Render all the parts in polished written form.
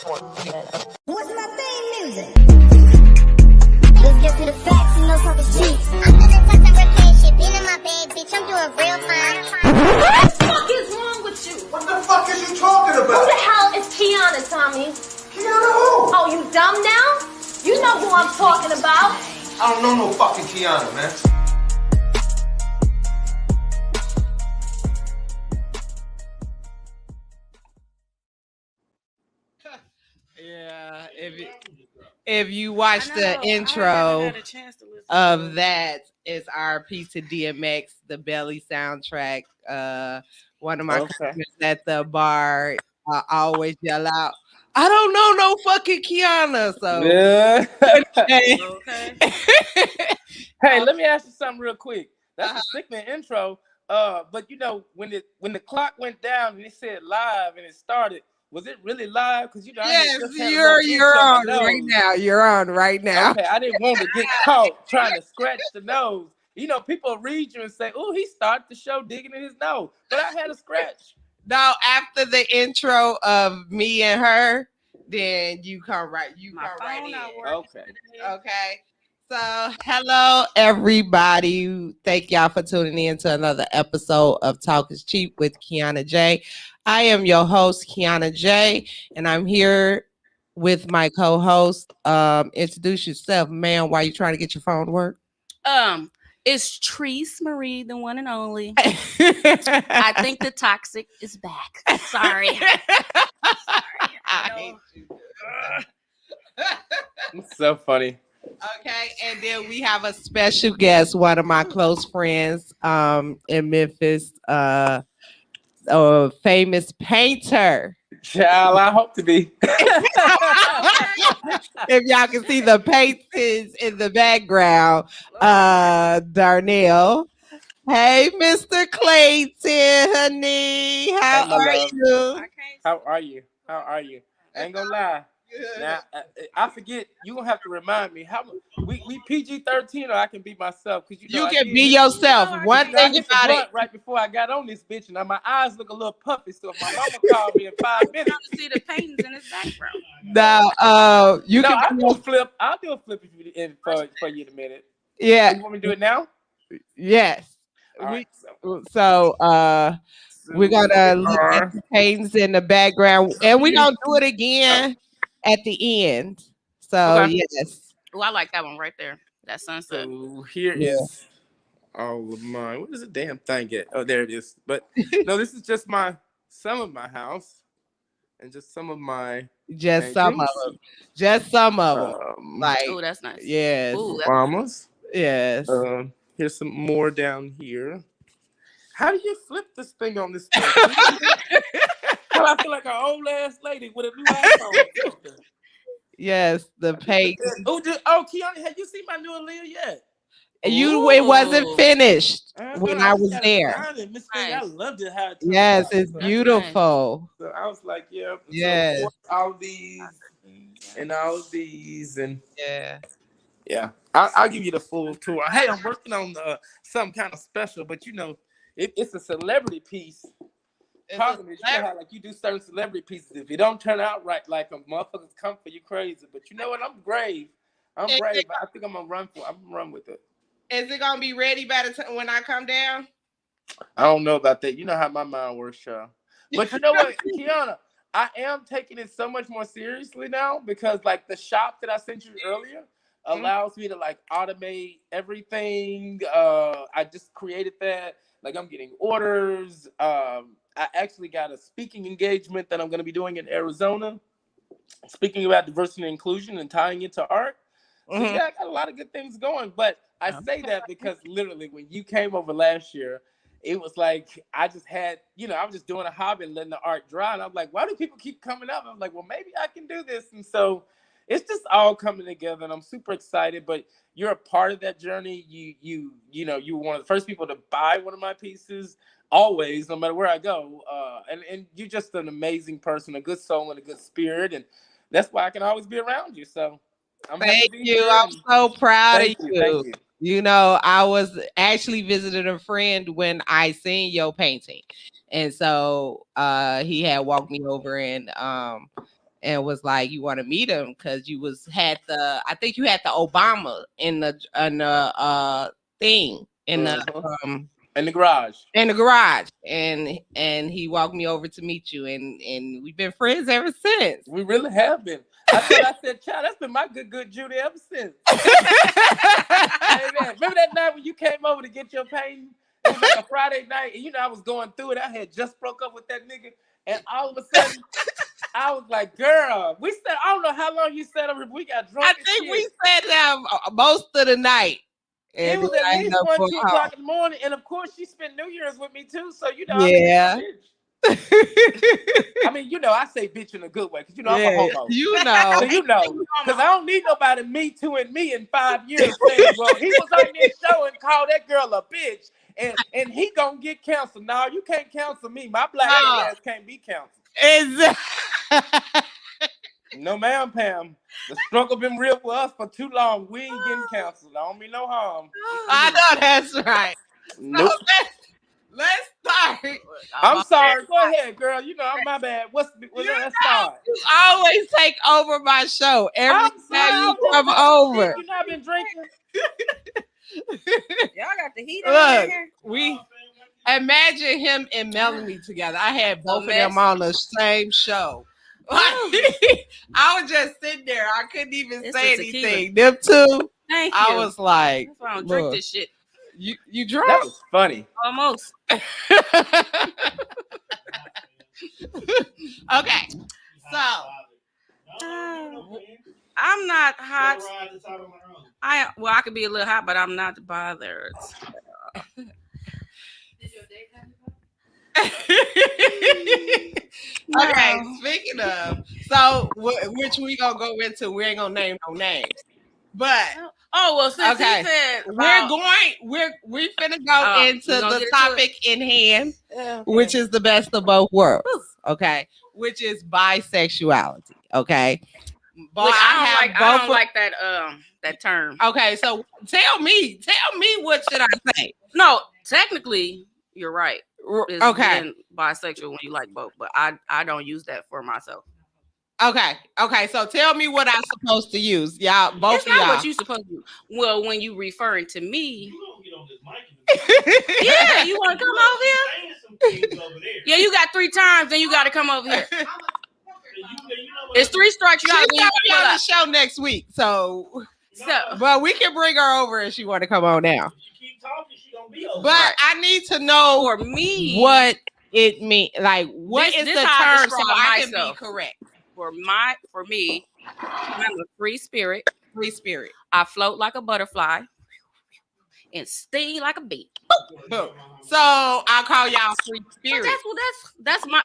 What's my theme music? Let's get to the facts and no talking cheap. I'm just a repair shit. Being in my bed, bitch. I'm doing real fine. What the fuck is wrong with you? What the fuck is you talking about? Who the hell is Kiana, Tommy? Kiana who? Oh, you dumb now? You know who I'm talking about. I don't know no fucking Kiana, man. Yeah, if you watch the intro of that, it's our piece to DMX, the Belly soundtrack. One of my customers at the bar always yell out, "I don't know no fucking Kiana." So yeah. Hey, let me ask you something real quick. That's a sickening intro. But you know, when the clock went down and it said live and it started, was it really live? Because you know, yes, you're on right now. You're on right now. Okay, I didn't want to get caught trying to scratch the nose. You know, people read you and say, "Oh, he started the show digging in his nose," but I had a scratch. No, after the intro of me and her, then you come right. You come right in. Okay. So, hello everybody. Thank y'all for tuning in to another episode of Talk is Cheap with Kiana J. I am your host, Kiana J, and I'm here with my co-host. Introduce yourself, man. Why you trying to get your phone to work? It's Treese Marie, the one and only. I think the toxic is back. Sorry. I hate you. It's so funny. Okay, and then we have a special guest, one of my close friends in Memphis, a famous painter. Child, I hope to be. If y'all can see the paintings in the background, Darnell. Hey, Mr. Clayton, honey. How are you? How are you? How are you? I ain't gonna lie. Now, I forget. You gonna have to remind me how we PG-13 or I can be myself because you can be yourself. One thing about it. Right before I got on this bitch, and my eyes look a little puffy. So if my mama called me in 5 minutes, see the paintings in his background. Now, I'll do a flip. I'll do a flip for you in a minute. Yeah. You want me to do it now? Yes. Right, we're gonna look at the paintings in the background, and we're gonna do it again at the end. So yes. Oh, I like that one right there. That sunset. So here is all of mine. What is the damn thing at? Oh, there it is. But no, this is just some of my house, and just some of my some of them. Just some of them. Like, oh, that's nice. Yes. Mamas. Yes. Here's some more down here. How do you flip this thing on this thing? I feel like an old ass lady with a new iPhone. Yes, the page. Kiana, have you seen my new Aaliyah yet? It wasn't finished when I was there. I loved it. Yes, it's beautiful. Nice. So I was like, yeah. Yes. So all these and all these and yeah. I'll give you the full tour. Hey, I'm working on something kind of special, but you know, it's a celebrity piece. Problem is, you know how like you do certain celebrity pieces. If you don't turn out right, like a motherfuckers come for you crazy. But you know what? I'm brave. I think I'm gonna run with it. Is it gonna be ready by the time when I come down? I don't know about that. You know how my mind works, y'all. But you know what, Kiana? I am taking it so much more seriously now because like the shop that I sent you earlier allows me to like automate everything. I just created that. Like I'm getting orders. I actually got a speaking engagement that I'm going to be doing in Arizona, speaking about diversity and inclusion and tying it to art. So yeah, I got a lot of good things going. But I say that because literally when you came over last year, it was like I just had, I was just doing a hobby and letting the art dry. And I'm like, why do people keep coming up? I'm like, well, maybe I can do this. And so it's just all coming together, and I'm super excited. But you're a part of that journey. You were one of the first people to buy one of my pieces. Always, no matter where I go, and you're just an amazing person, a good soul, and a good spirit, and that's why I can always be around you. So, thank you. I'm so proud of you. Thank you. You know, I was actually visiting a friend when I seen your painting, and so he had walked me over and and was like, "You want to meet him because I think you had the Obama in the thing in in the garage." And he walked me over to meet you, and we've been friends ever since. We really have been. I said, child, that's been my good Judy ever since. Hey, man, remember that night when you came over to get your painting? It was like a Friday night, and I was going through it. I had just broke up with that nigga, and all of a sudden, I was like, girl, I don't know how long you sat over, we got drunk. I think we sat down most of the night. It was at least 1, 2 o'clock in the morning, and of course, she spent New Year's with me too. So yeah. I mean, I say bitch in a good way because I'm a homo. So because I don't need nobody me too and me in 5 years saying, well, he was on this show and called that girl a bitch, and he gonna get canceled. No, you can't cancel me. My black ass can't be canceled. Exactly. No, ma'am, Pam. The struggle been real for us for too long. We ain't getting canceled. I don't mean no harm. I know that's right. Nope. So let's start. I'm sorry. Go ahead, girl. My bad. Let's start. You always take over my show every time you come over. You know I've been drinking. Y'all got the heat on here. We imagine him and Melanie together. I had both of them on the same show. I was just sitting there. I couldn't even say anything. Them two. Thank you. I was like, that's why I don't drink this shit. You drunk? That was funny. Almost. Okay. So I'm not hot. I could be a little hot, but I'm not bothered. Okay, speaking of, so which we gonna go into, we ain't gonna name no names, but since he said we're finna go into the topic in hand, which is the best of both worlds, okay, which is bisexuality, okay. But I don't like that term. Okay, so tell me what should I say? No, technically you're right. Okay, being bisexual when you like both, but I don't use that for myself. Okay, so tell me what I'm supposed to use, y'all. Both it's of y'all. Not what you supposed to do. Well, when you referring to me, yeah, you want to come over here? Yeah, you got 3 times, then you got to come over here. It's 3 strikes. You got to be on the show next week, so but we can bring her over if she want to come on now. But I need to know for me what it means. Like, what is the term so I can be correct? For me, I'm a free spirit. Free spirit. I float like a butterfly and sting like a bee. So I call y'all free spirit.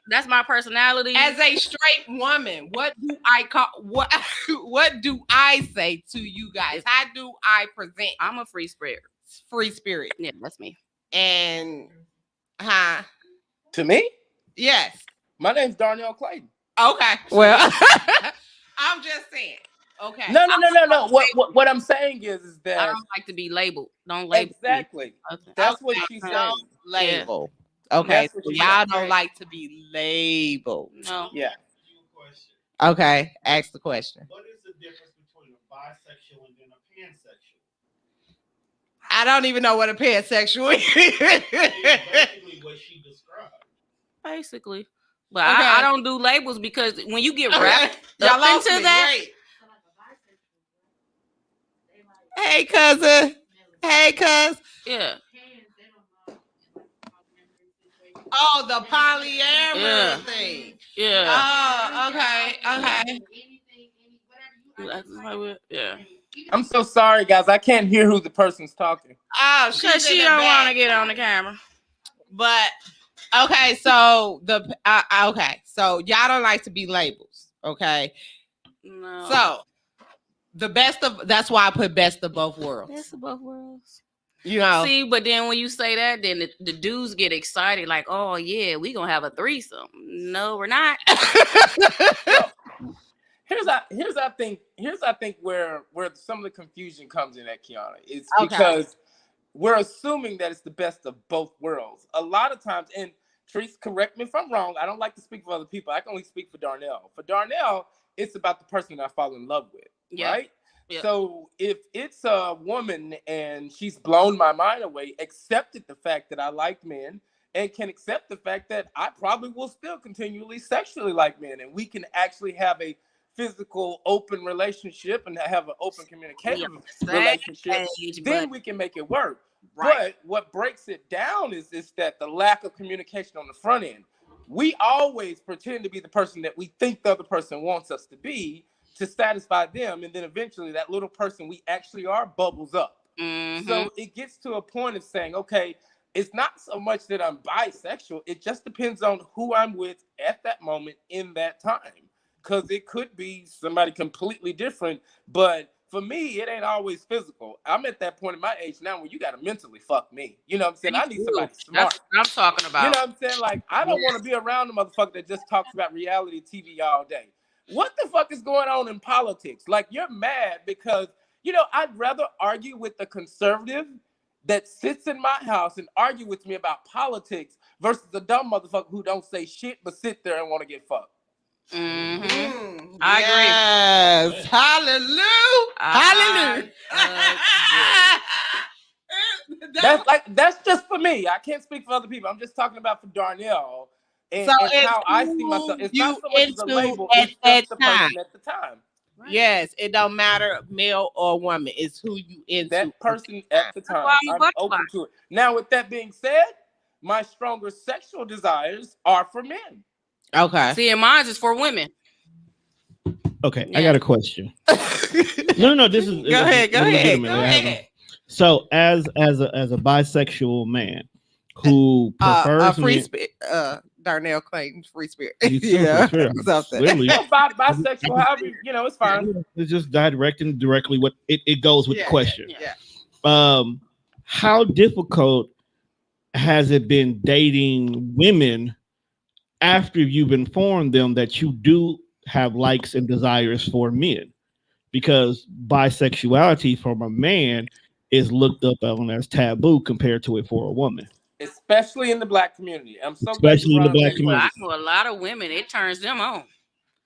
That's my personality. As a straight woman, what do I call what do I say to you guys? How do I present? I'm a free spirit. Free spirit. Yeah, that's me. And to me? Yes. My name's Darnell Clayton. Okay. Well, I'm just saying. Okay. No. What I'm saying is that I don't like to be labeled. Don't label exactly. Me. Okay. That's what she's saying. Label. Okay. So y'all don't like to be labeled. No. Yeah. Okay. Ask the question. What is the difference between a bisexual and then a pansexual? I don't even know what a pansexual is. Basically what she described. Basically. But okay. I don't do labels because when you get wrapped up into that. Great. Hey, cousin. Hey, cuz. Yeah. Oh, the polyamorous thing. Yeah. Oh, okay. Yeah. I'm so sorry, guys. I can't hear who the person's talking. Oh, because she don't want to get on the camera. But okay, so so y'all don't like to be labels, okay? No. So that's why I put best of both worlds. Best of both worlds. You know. See, but then when you say that, then the dudes get excited, like, oh yeah, we gonna have a threesome. No, we're not. Here's I think where some of the confusion comes in at Kiana. It's because we're assuming that it's the best of both worlds. A lot of times, and Therese, correct me if I'm wrong, I don't like to speak for other people. I can only speak for Darnell. For Darnell, it's about the person that I fall in love with, right? Yeah. So if it's a woman and she's blown my mind away, accepted the fact that I like men, and can accept the fact that I probably will still continually sexually like men, and we can actually have a physical, open relationship and have an open communicative relationship, then we can make it work. Right. But what breaks it down is that the lack of communication on the front end. We always pretend to be the person that we think the other person wants us to be to satisfy them, and then eventually that little person we actually are bubbles up. Mm-hmm. So it gets to a point of saying, okay, it's not so much that I'm bisexual. It just depends on who I'm with at that moment in that time. Because it could be somebody completely different. But for me, it ain't always physical. I'm at that point in my age now where you got to mentally fuck me. You know what I'm saying? I need somebody smart. That's what I'm talking about. You know what I'm saying? Like, I don't want to be around the motherfucker that just talks about reality TV all day. What the fuck is going on in politics? Like, you're mad because, you know, I'd rather argue with the conservative that sits in my house and argue with me about politics versus a dumb motherfucker who don't say shit but sit there and want to get fucked. Mm-hmm. I agree. Yes. Hallelujah. Hallelujah. That's just for me. I can't speak for other people. I'm just talking about for Darnell and how I see myself. It's not so much as a label, it's just the person at the time. Right. Yes, it don't matter male or woman. It's who you into. That person at the time. I'm open to it. Now, with that being said, my stronger sexual desires are for men. Okay. See, and mine is for women. Okay, yeah. I got a question. No. This is go ahead. So, as a bisexual man who prefers a free spirit, Darnell claims free spirit. Yeah, bisexual. However, you know, it's fine. It's just directly what it goes with the question. Yeah. How difficult has it been dating women after you've informed them that you do have likes and desires for men? Because bisexuality from a man is looked up on as taboo compared to it for a woman. Especially in the Black community. I'm so especially in the Black community. I know a lot of women, it turns them on.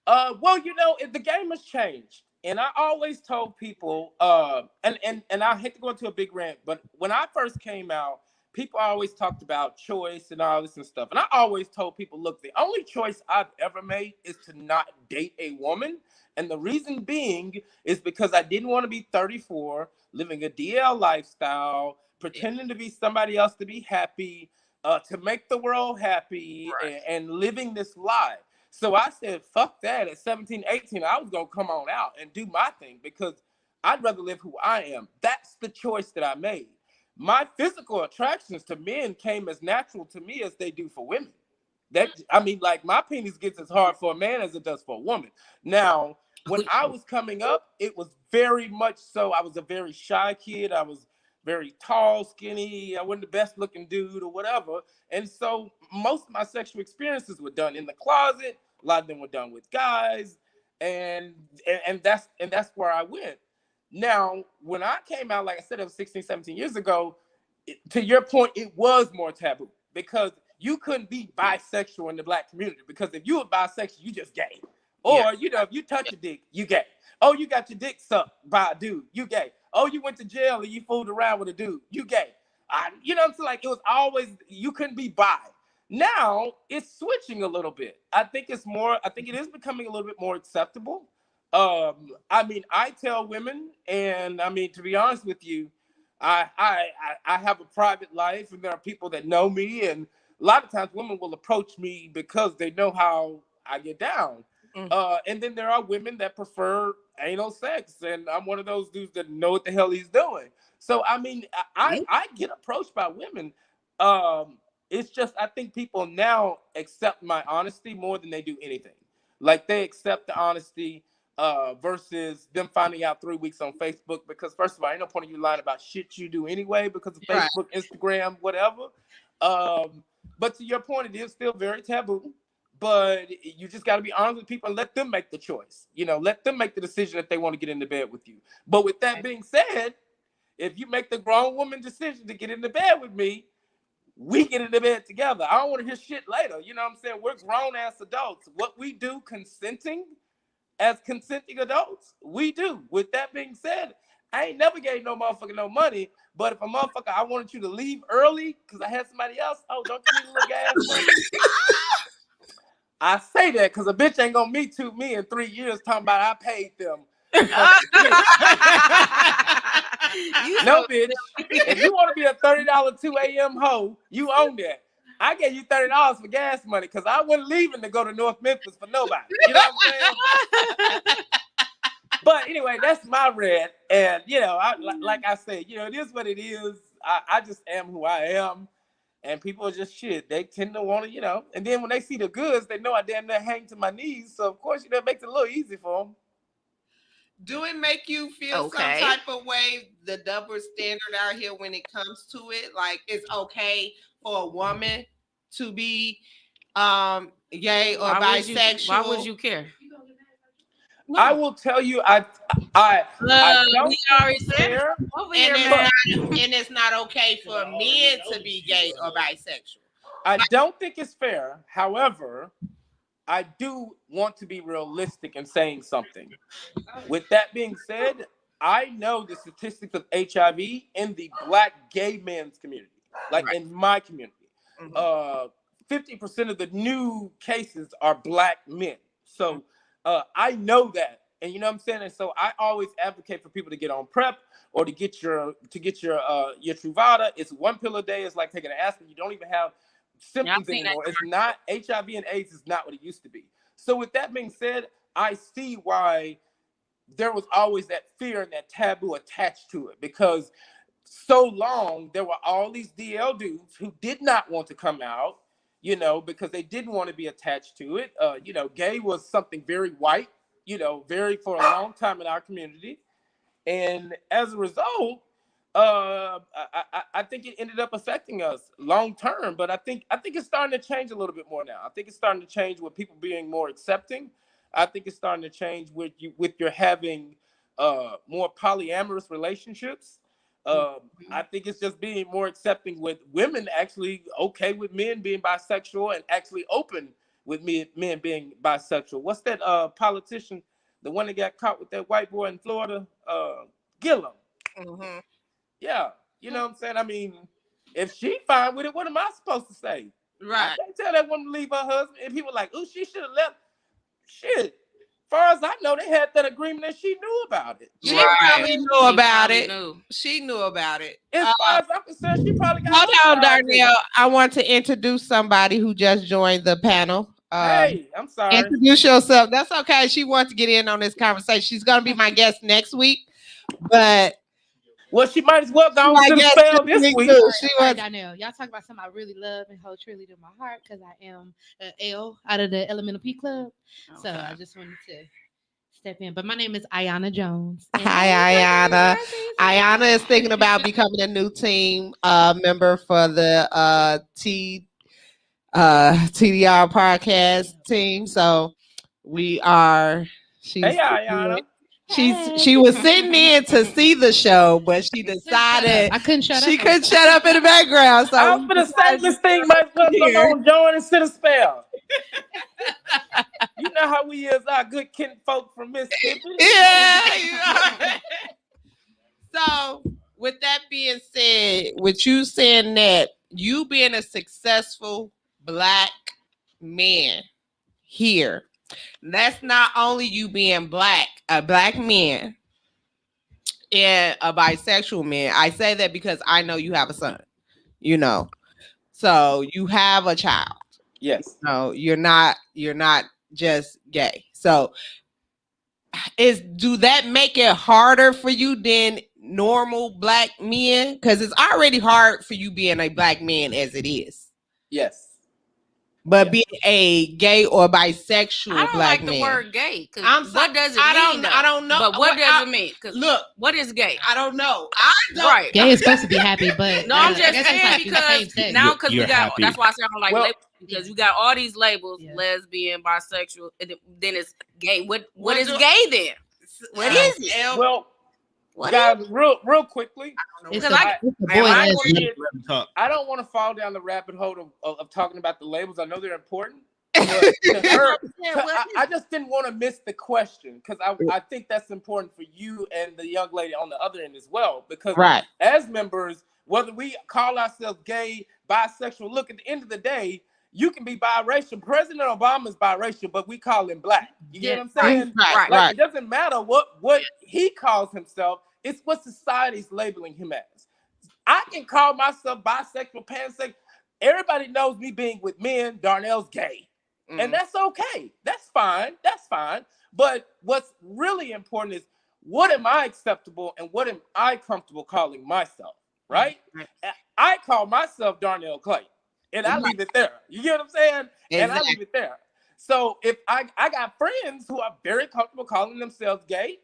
Well, you know, the game has changed. And I always told people, and I hate to go into a big rant, but when I first came out, people always talked about choice and all this and stuff. And I always told people, look, the only choice I've ever made is to not date a woman. And the reason being is because I didn't want to be 34, living a DL lifestyle, pretending to be somebody else to be happy, to make the world happy, right, and living this lie. So I said, fuck that. At 17, 18, I was going to come on out and do my thing because I'd rather live who I am. That's the choice that I made. My physical attractions to men came as natural to me as they do for women. Like my penis gets as hard for a man as it does for a woman. Now, when I was coming up, it was very much so. I was a very shy kid. I was very tall, skinny. I wasn't the best looking dude or whatever. And so most of my sexual experiences were done in the closet. A lot of them were done with guys. And that's where I went. Now, when I came out, like I said, it was 16, 17 years ago, to your point, it was more taboo because you couldn't be bisexual in the Black community because if you were bisexual, you just gay. Or, you know, if you touch a dick, you gay. Oh, you got your dick sucked by a dude, you gay. Oh, you went to jail and you fooled around with a dude, you gay. You know what I'm saying? Like, it was always, you couldn't be bi. Now, it's switching a little bit. I think it is becoming a little bit more acceptable. I tell women, and to be honest with you, I have a private life, and there are people that know me, and a lot of times women will approach me because they know how I get down. And then there are women that prefer anal sex, and I'm one of those dudes that know what the hell he's doing. So I get approached by women. It's just I think people now accept my honesty more than they do anything. Like they accept the honesty versus them finding out 3 weeks on Facebook, because first of all, ain't no point in you lying about shit you do anyway because of Facebook, Instagram, whatever. But to your point, it is still very taboo. But you just got to be honest with people and let them make the choice. You know, let them make the decision if they want to get into bed with you. But with that being said, if you make the grown woman decision to get into bed with me, we get into bed together. I don't want to hear shit later. You know what I'm saying? We're grown ass adults. What we do consenting, as consenting adults, we do. With that being said, I ain't never gave no motherfucker no money. But if a motherfucker, I wanted you to leave early because I had somebody else, oh, don't you need a little gas money? I say that because a bitch ain't gonna meet me in 3 years talking about I paid them. No, bitch. If you want to be a $30 2 a.m. hoe, you own that. I gave you $30 for gas money because I wasn't leaving to go to North Memphis for nobody. You know what I'm saying? But anyway, that's my rant. And, you know, like I said, you know, it is what it is. I just am who I am. And people are just shit. They tend to want to, you know. And then when they see the goods, they know I damn near hang to my knees. So, of course, you know, it makes it a little easy for them. Do it make you feel some type of way, the double standard out here when it comes to it? Like, it's okay for a woman to be gay or bisexual? Why would you care? I will tell you, I don't already care. And it's not okay for men to be gay or bisexual. I don't think it's fair. However, I do want to be realistic in saying something. With that being said, I know the statistics of HIV in the Black gay men's community, like in my community. 50% of the new cases are Black men. So I know that, and you know what I'm saying. And so I always advocate for people to get on PrEP or to get your Truvada. It's 1 pill a day. It's like taking an aspirin. You don't even have symptoms anymore. It's not HIV and AIDS is not what it used to be. So with that being said, I see why there was always that fear and that taboo attached to it, because so long there were all these DL dudes who did not want to come out, you know, because they didn't want to be attached to it. You know, gay was something very white, you know, very for a long time in our community. And as a result, I think it ended up affecting us long term, but I think it's starting to change a little bit more now. I think it's starting to change with people being more accepting. I think it's starting to change with your having more polyamorous relationships. I think it's just being more accepting with women actually okay with men being bisexual and actually open with men being bisexual. What's that politician, the one that got caught with that white boy in Florida, Gillum? Mm-hmm. Yeah, you know what I'm saying? I mean, if she fine with it, what am I supposed to say? Right. I can't tell that woman to leave her husband. And people are like, oh, she should have left. Shit. Far as I know, they had that agreement and she knew about it. She probably knew about it. She knew about it. As far as I'm concerned, she probably got hold on, Darnell. I want to introduce somebody who just joined the panel. Hey, I'm sorry. Introduce yourself. That's okay. She wants to get in on this conversation. She's going to be my guest next week, but well, she might as well go to the spell this week. Darnell, y'all talk about something I really love and hold truly to my heart because I am an L out of the Elemental P Club. Okay. So I just wanted to step in. But my name is Ayanna Jones. Hi, Ayanna. Ayanna is thinking about becoming a new team member for the TDR podcast team. So we are. Hey, Ayanna. She was sitting in to see the show, but she decided I couldn't shut up. She couldn't shut up in the background. So I was gonna say this thing might come on, join and sit a spell. You know how we is, our good kinfolk from Mississippi. Yeah. So with that being said, with you saying that you being a successful Black man here, that's not only you being Black, a Black man and a bisexual man. I say that because I know you have a son, you know, so you have a child. Yes. No, you're not just gay. So do that make it harder for you than normal Black men? Because it's already hard for you being a Black man as it is. Yes. But being a gay or bisexual I don't Black like man. the word gay. What does it mean? I don't know. But what does it mean? Look, what is gay? I don't know. Right. Gay is supposed to be happy, but no, I'm just saying because now because we got happy. That's why I say I don't like labels, because you got all these labels: lesbian, bisexual, and then it's gay. What is gay then? What is it? Well, guys, real quickly, I don't want to fall down the rabbit hole of talking about the labels. I know they're important, I just didn't want to miss the question because I think that's important for you and the young lady on the other end as well. Because as members, whether we call ourselves gay, bisexual, look, at the end of the day, you can be biracial. President Obama's biracial, but we call him black. You get what I'm saying? Like, it doesn't matter what he calls himself. It's what society's labeling him as. I can call myself bisexual, pansexual. Everybody knows me being with men. Darnell's gay. And that's okay. That's fine. That's fine. But what's really important is, what am I acceptable and what am I comfortable calling myself? Right? I call myself Darnell Clay. And I leave it there. You get what I'm saying? And I leave it there. So if I got friends who are very comfortable calling themselves gay,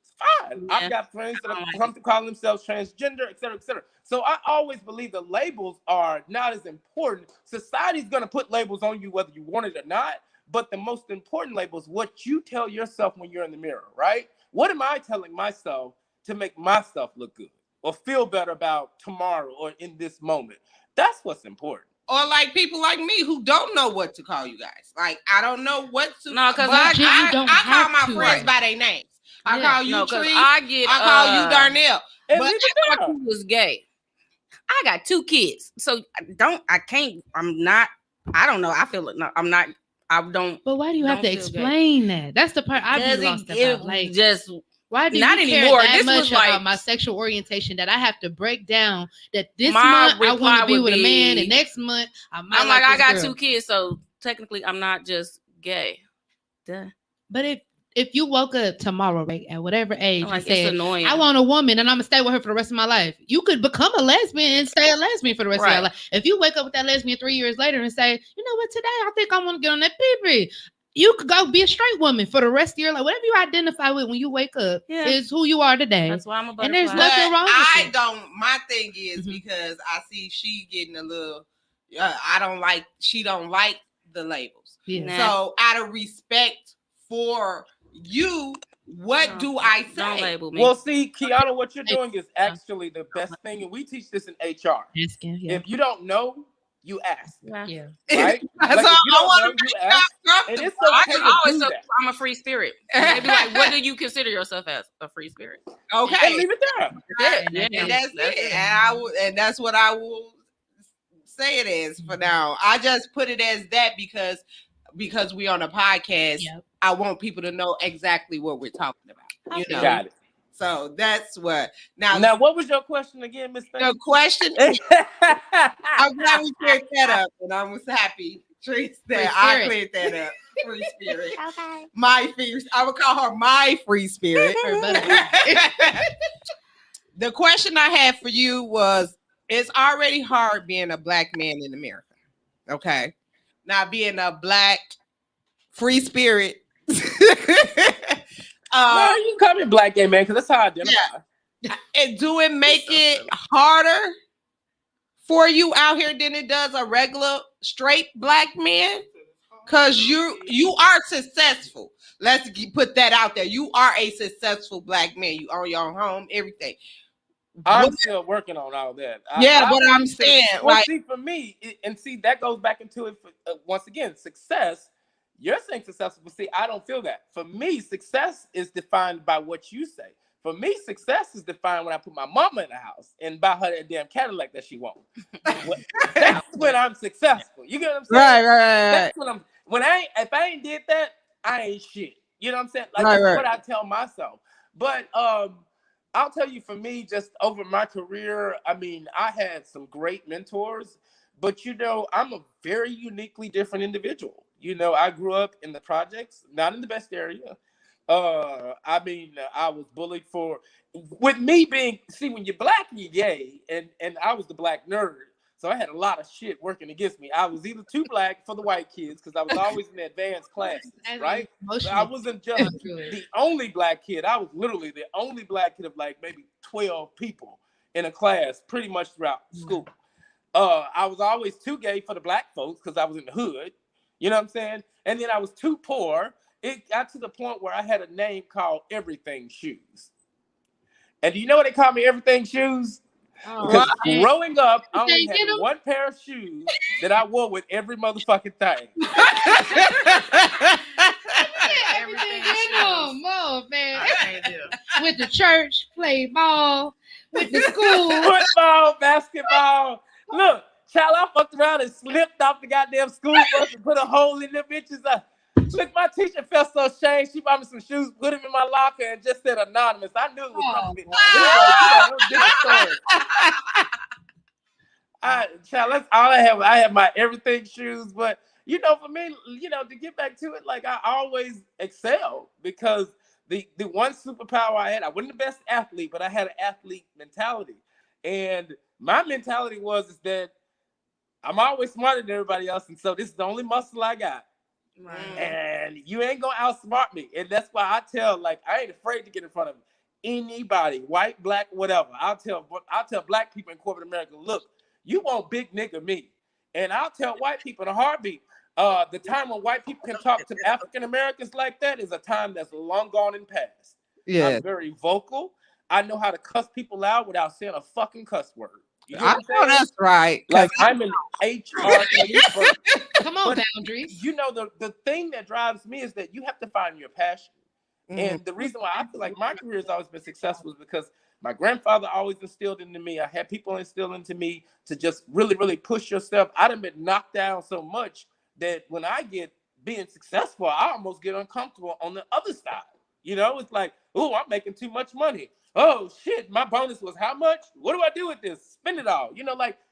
it's fine. I've got friends that are comfortable calling themselves transgender, et cetera, et cetera. So I always believe the labels are not as important. Society's going to put labels on you whether you want it or not. But the most important label is what you tell yourself when you're in the mirror, right? What am I telling myself to make myself look good or feel better about tomorrow or in this moment? That's what's important. Or like people like me who don't know what to call you guys. Like, I don't know what to. No, because I call my friends by their names. I call you Tree. I call you Darnell. But I thought you was gay. I got 2 kids, so I don't know. I feel like no, I'm not. I don't. But why do you have to explain that? That's the part I'd be lost about. Like, just. Why do not you care anymore. that This much was like, about my sexual orientation that I have to break down that this month I want to be with a man and next month I'm like I got 2 kids, so technically I'm not just gay. Duh. But if you woke up tomorrow, right, at whatever age, like, and said, annoying. I want a woman and I'm gonna stay with her for the rest of my life, you could become a lesbian and stay a lesbian for the rest of your life. If you wake up with that lesbian 3 years later and say, you know what, today I think I want to get on that pee-pee, you could go be a straight woman for the rest of your life. Whatever you identify with when you wake up is who you are today. That's why I'm a butterfly. And there's nothing wrong with it. My thing is because I see she getting a little, she don't like the labels. Yeah. So out of respect for you, what do I say? Don't label me. Well, see, Kiana, what you're doing is actually the best thing. And we teach this in HR. If you don't know, you ask. Yeah. Right? That's all I want to ask. And it's okay to do that. I'm a free spirit. They be like, what do you consider yourself as? A free spirit. Okay. And leave it there. And that's it. And that's what I will say it is for now. I just put it as that because we on a podcast. Yep. I want people to know exactly what we're talking about. You know? Got it. So that's what. Now, what was your question again, Miss? The question. I'm glad we cleared that up, and I was happy, Trace, that I cleared that up. Free spirit. Okay. My free. I would call her my free spirit. The question I had for you was: it's already hard being a black man in America. Okay, now being a black free spirit. No, you can call me black gay man because that's how I identify. Yeah. And do it make it harder for you out here than it does a regular straight black man? Because you are successful. Let's put that out there. You are a successful black man. You own your own home, everything. I'm still working on all that. But I'm saying, see, for me, that goes back into it. Once again, success. You're saying successful, but see, I don't feel that. For me, success is defined by what you say. For me, success is defined when I put my mama in the house and buy her that damn Cadillac that she wants. That's when I'm successful. You get what I'm saying? Right. That's when if I ain't did that, I ain't shit. You know what I'm saying? Like that's what I tell myself. But I'll tell you, for me, just over my career, I mean, I had some great mentors, but I'm a very uniquely different individual. I grew up in the projects, not in the best area. I was bullied with me being, when you're black, you're gay, and I was the black nerd. So I had a lot of shit working against me. I was either too black for the white kids, because I was always in the advanced classes, right? So I wasn't just the only black kid. I was literally the only black kid of like maybe 12 people in a class pretty much throughout school. I was always too gay for the black folks because I was in the hood. You know what I'm saying? And then I was too poor. It got to the point where I had a name called Everything Shoes. And do you know what they call me, Everything Shoes? Because growing up, I only Can't had get 'em? one pair of shoes that I wore with every motherfucking thing. Everything in them. Oh, man. I can't do it. With the church, play ball, with the school. Football, basketball. Look, child, I fucked around and slipped off the goddamn school bus and put a hole in them bitches. Look, my teacher felt so ashamed. She bought me some shoes, put them in my locker, and just said anonymous. I knew it was something. That was a different story. Child, that's all I have. I have my everything shoes, but for me, to get back to it, like I always excel because the one superpower I had, I wasn't the best athlete, but I had an athlete mentality, and my mentality is that I'm always smarter than everybody else, and so this is the only muscle I got. Right. And you ain't gonna outsmart me. And that's why I tell, I ain't afraid to get in front of anybody, white, black, whatever. I'll tell black people in corporate America, look, you want big nigga me. And I'll tell white people in a heartbeat, the time when white people can talk to African Americans like that is a time that's long gone and past. Yeah. I'm very vocal. I know how to cuss people out without saying a fucking cuss word. I know that's right. Like I'm an HR expert. Come on, boundaries. The thing that drives me is that you have to find your passion. Mm-hmm. And the reason why I feel like my career has always been successful is because my grandfather always instilled into me. I had people instill into me to just really, really push yourself. I'd have been knocked down so much that when I get being successful, I almost get uncomfortable on the other side. It's like, oh, I'm making too much money. Oh shit, my bonus was how much? What do I do with this? Spend it all.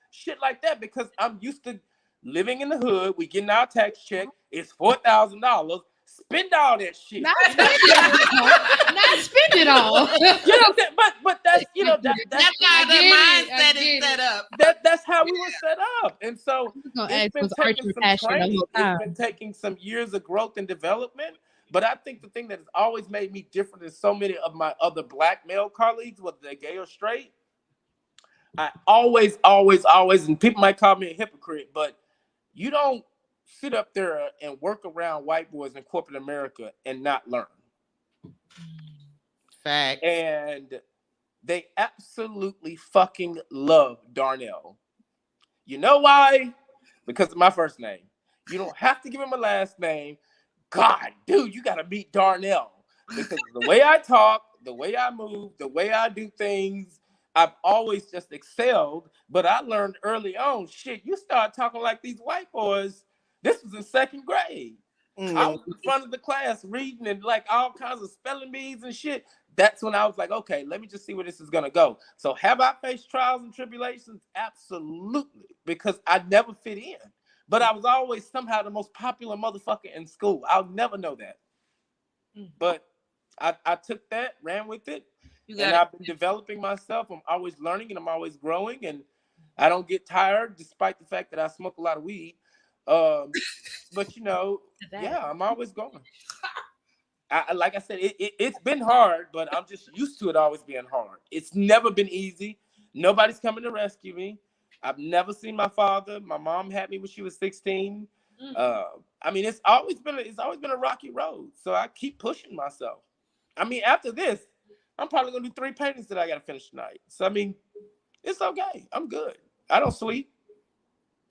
Shit like that, because I'm used to living in the hood. We getting our tax check. It's $4,000. Spend all that shit. Not spend it all. But that's that's how the mindset is set up. That's how we were set up. And so it's been taking some training. It's been taking some years of growth and development. But I think the thing that has always made me different than so many of my other black male colleagues, whether they're gay or straight, I always, and people might call me a hypocrite, but you don't sit up there and work around white boys in corporate America and not learn. Fact. And they absolutely fucking love Darnell. You know why? Because of my first name. You don't have to give him a last name. God, dude, you got to meet Darnell. Because the way I talk, the way I move, the way I do things, I've always just excelled. But I learned early on, shit, you start talking like these white boys. This was in second grade. I was in front of the class reading and all kinds of spelling bees and shit. That's when I was like, okay, let me just see where this is going to go. So have I faced trials and tribulations? Absolutely. Because I never fit in. But I was always somehow the most popular motherfucker in school. I'll never know that. But I took that, ran with it, and I've been developing myself. I'm always learning and I'm always growing, and I don't get tired despite the fact that I smoke a lot of weed. But I'm always going. Like I said, it's been hard, but I'm just used to it always being hard. It's never been easy. Nobody's coming to rescue me. I've never seen my father. My mom had me when she was 16. It's always been a rocky road. So I keep pushing myself. After this, I'm probably gonna do 3 paintings that I gotta finish tonight. So it's okay. I'm good. I don't sleep.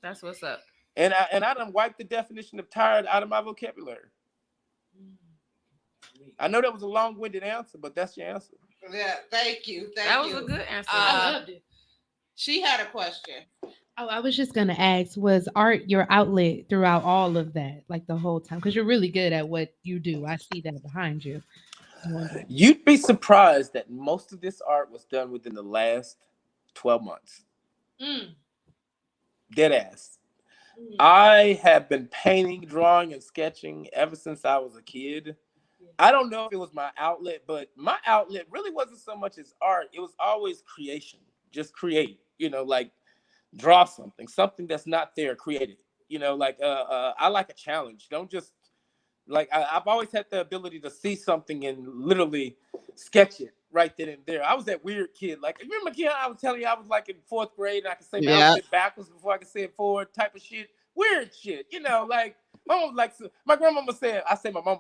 That's what's up. And I done wiped the definition of tired out of my vocabulary. I know that was a long-winded answer, but that's your answer. Yeah, thank you. That was a good answer. I loved it. She had a question. Oh, I was just going to ask, was art your outlet throughout all of that, the whole time? Because you're really good at what you do. I see that behind you. You'd be surprised that most of this art was done within the last 12 months. Dead ass. I have been painting, drawing, and sketching ever since I was a kid. I don't know if it was my outlet, but my outlet really wasn't so much as art. It was always creation. Just create, draw something that's not there, create it. I like a challenge. Don't just I've always had the ability to see something and literally sketch it right then and there. I was that weird kid. Remember, kid, I was telling you I was in 4th grade and I could say my outfit backwards before I could say it forward type of shit. Weird shit, Mom was my grandmama said,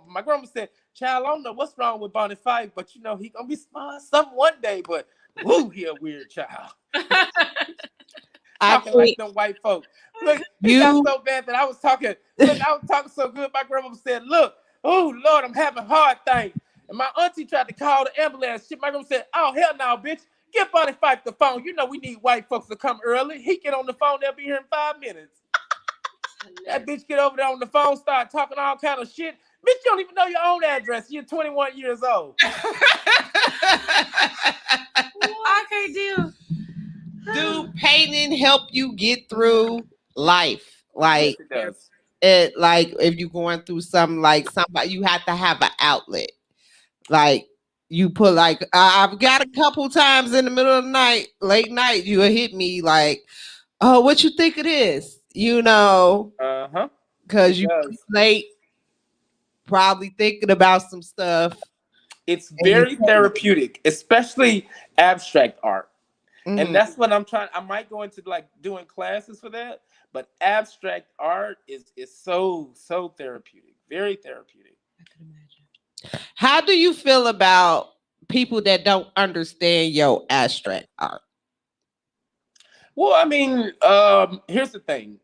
my grandma said, child, I don't know what's wrong with Bonnie Fife, but he gonna be something one day. But Woo, he a weird child. I Talking like them white folk. Look, it got so bad that I was talking so good. My grandma said, look, oh Lord, I'm having hard things. And my auntie tried to call the ambulance. My grandma said, oh, hell no, bitch. Get Buddy Fife the phone. You know we need white folks to come early. He get on the phone, they'll be here in 5 minutes. That bitch get over there on the phone, start talking all kind of shit. Bitch, you don't even know your own address. You're 21 years old. I can't deal. Do painting help you get through life? Like, yes, it does. It, like if you're going through something, like somebody, you have to have an outlet. Like you put like I've got a couple times in the middle of the night, late night, you will hit me like, oh, what you think it is? You know, because you late, probably thinking about some stuff. It's very therapeutic, especially abstract art. Mm-hmm. And that's what I'm trying. I might go into like doing classes for that, but abstract art is so therapeutic, very therapeutic. I could imagine. How do you feel about people that don't understand your abstract art? Well, I mean, here's the thing.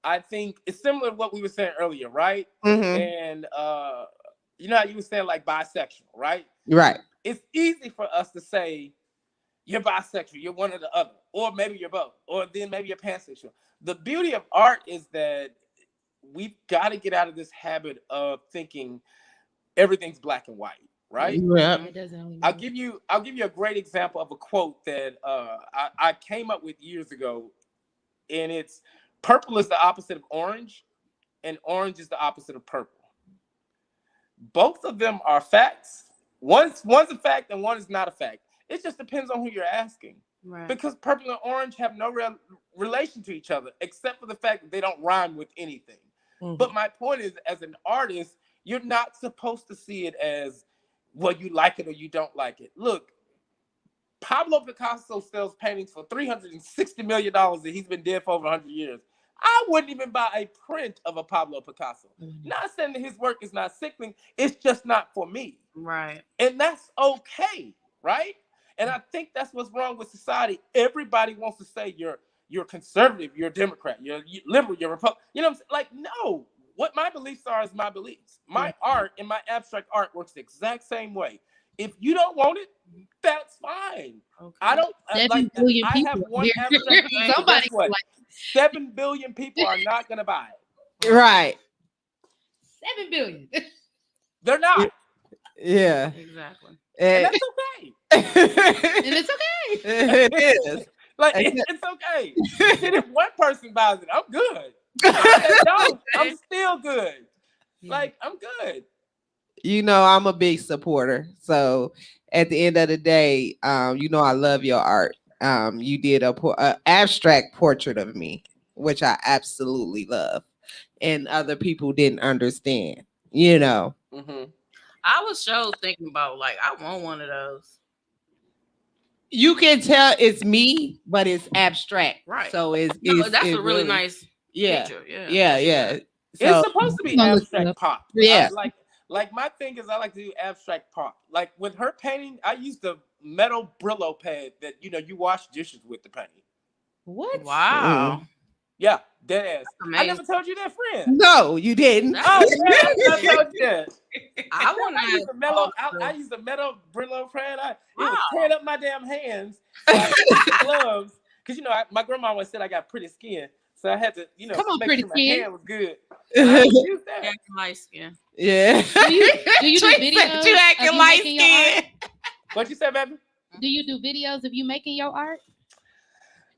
I think it's similar to what we were saying earlier, right? Mm-hmm. And you know how you were saying like bisexual, right? Right. It's easy for us to say you're bisexual, you're one or the other, or maybe you're both, or then maybe you're pansexual. The beauty of art is that we've got to get out of this habit of thinking everything's black and white, right? Yeah. I'll give you a great example of a quote that I came up with years ago, and it's purple is the opposite of orange, and orange is the opposite of purple. Both of them are facts. One's a fact and one is not a fact. It just depends on who you're asking. Right. Because purple and orange have no relation to each other, except for the fact that they don't rhyme with anything. Mm-hmm. But my point is, as an artist, you're not supposed to see it as, well, you like it or you don't like it. Look, Pablo Picasso sells paintings for $360 million and he's been dead for over 100 years. I wouldn't even buy a print of a Pablo Picasso. Mm-hmm. Not saying that his work is not sickening. It's just not for me. Right. And that's okay, right? And I think that's what's wrong with society. Everybody wants to say you're conservative, you're a Democrat, you're liberal, you're Republican. You know what I'm saying? Like, no. What my beliefs are is my beliefs. My art and my abstract art works the exact same way. If you don't want it, that's fine. Okay. I don't. 7 billion I people. have one abstract. Somebody what? 7 billion people are not going to buy it. Right. 7 billion. They're not. Yeah. Exactly. And that's okay. And it's okay. It is. Like it's okay. And if one person buys it, I'm good. I'm still good. Like I'm good. You know, I'm a big supporter. So at the end of the day, you know, I love your art. You did a abstract portrait of me, which I absolutely love, and other people didn't understand. You know, I was thinking about like I want one of those. You can tell it's me, but it's abstract, right? So that's a really nice picture. Yeah. So, it's supposed to be abstract pop. Yeah, like my thing is I like to do abstract pop. Like with her painting, I used the metal Brillo pad that you wash dishes with the painting. What? Wow. Yeah, dead ass. I never told you that, friend. No, you didn't. Oh, yeah, I told you that. I use the metal Brillo pad. It was tearing up my damn hands. Like, gloves. Because my grandma always said I got pretty skin. So I had to, Come on, make pretty sure skin. my hair was good. I use that. Light skin. Yeah. Do you do videos? You acting light skin. What you said, baby? Do you do videos of you making your art?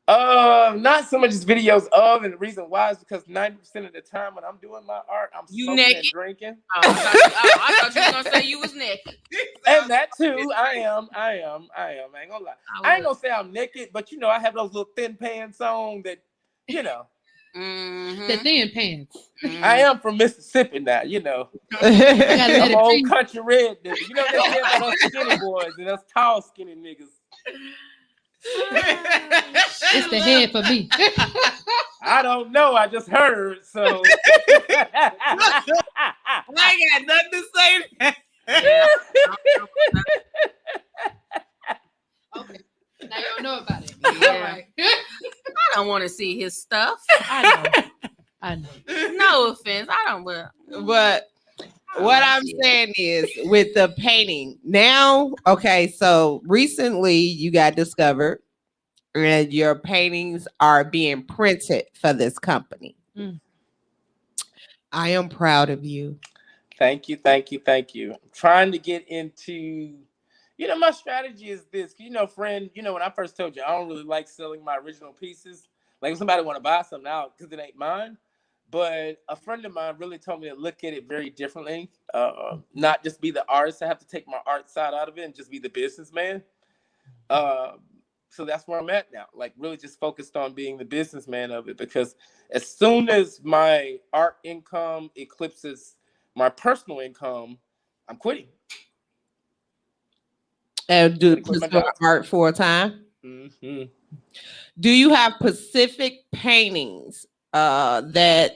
Not so much as videos of, and the reason why is because 90% of the time when I'm doing my art, I'm smoking naked? and drinking. I thought you were gonna say you was naked. And that too, I am. I ain't gonna lie. I ain't gonna say I'm naked, but I have those little thin pants on that, Mm-hmm. The thin pants. Mm-hmm. I am from Mississippi now, I'm old country red nigga. They say about us skinny boys and us tall skinny niggas. It's the head for me. I don't know. I just heard. So I got nothing to say. don't know about it. Yeah. I don't want to see his stuff. I know. No offense. I don't. But what I'm saying is with the painting now, okay, so recently you got discovered and your paintings are being printed for this company. I am proud of you. Thank you. I'm trying to get into, my strategy is this. Friend, when I first told you, I don't really like selling my original pieces. Like if somebody want to buy something out because it ain't mine. But a friend of mine really told me to look at it very differently. Not just be the artist. I have to take my art side out of it and just be the businessman. So that's where I'm at now. Like really just focused on being the businessman of it, because as soon as my art income eclipses my personal income, I'm quitting. And do art full time. Mm-hmm. Do you have specific paintings that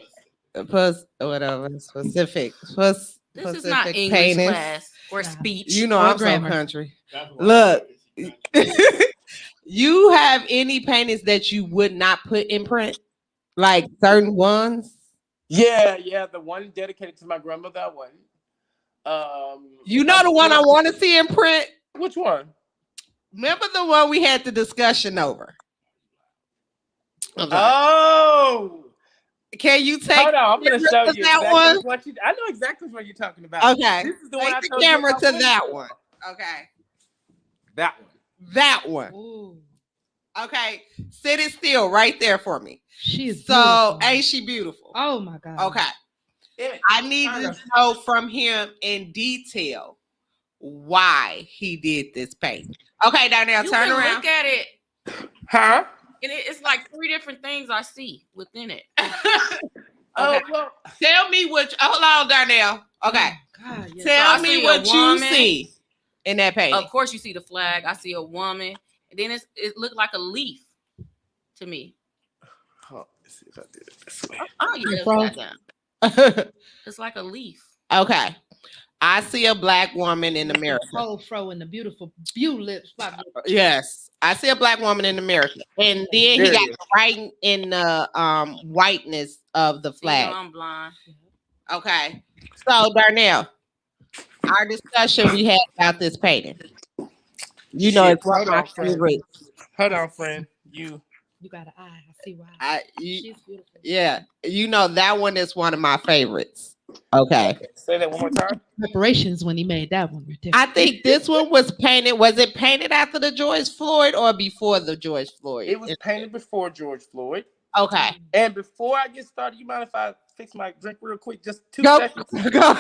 whatever specific? This is not English paintings. Class or speech. I'm grammar. so country. Look, you have any paintings that you would not put in print, like certain ones? Yeah, the one dedicated to my grandmother. That one. The one I want to see in print. Which one? Remember the one we had the discussion over? Oh, can you take? Hold on, I'm going to show you that exactly one. I know exactly what you're talking about. Okay, this is the take one I the told camera you to that one. Okay, that one. That one. Ooh. Okay, sit it still right there for me. She's so beautiful. Ain't she beautiful? Oh my God. Okay. I need to know from him in detail why he did this painting. Okay, Darnell, turn around. Look at it. Huh? And it's like 3 different things I see within it. Okay. Well, tell me which. Hold on, Darnell. Okay. God, yes. Tell me what you see in that painting. Of course, you see the flag. I see a woman, and then it looked like a leaf to me. Oh, let's see if I did it this way. Oh, yeah, it's like a leaf. Okay. I see a black woman in America. Whole fro and the beautiful lips. Yes. I see a black woman in America. And then he got the writing in the whiteness of the flag. I'm blind. Okay. So Darnell, our discussion we had about this painting. It's one of my favorites. Hold on, friend. You got an eye. I see why. She's beautiful. Yeah. That one is one of my favorites. Okay. Say that one more time. Preparations when he made that one. I think this one was painted. Was it painted after the George Floyd or before the George Floyd? It was painted before George Floyd. Okay. And before I get started, you mind if I fix my drink real quick? Just 2 seconds. Go.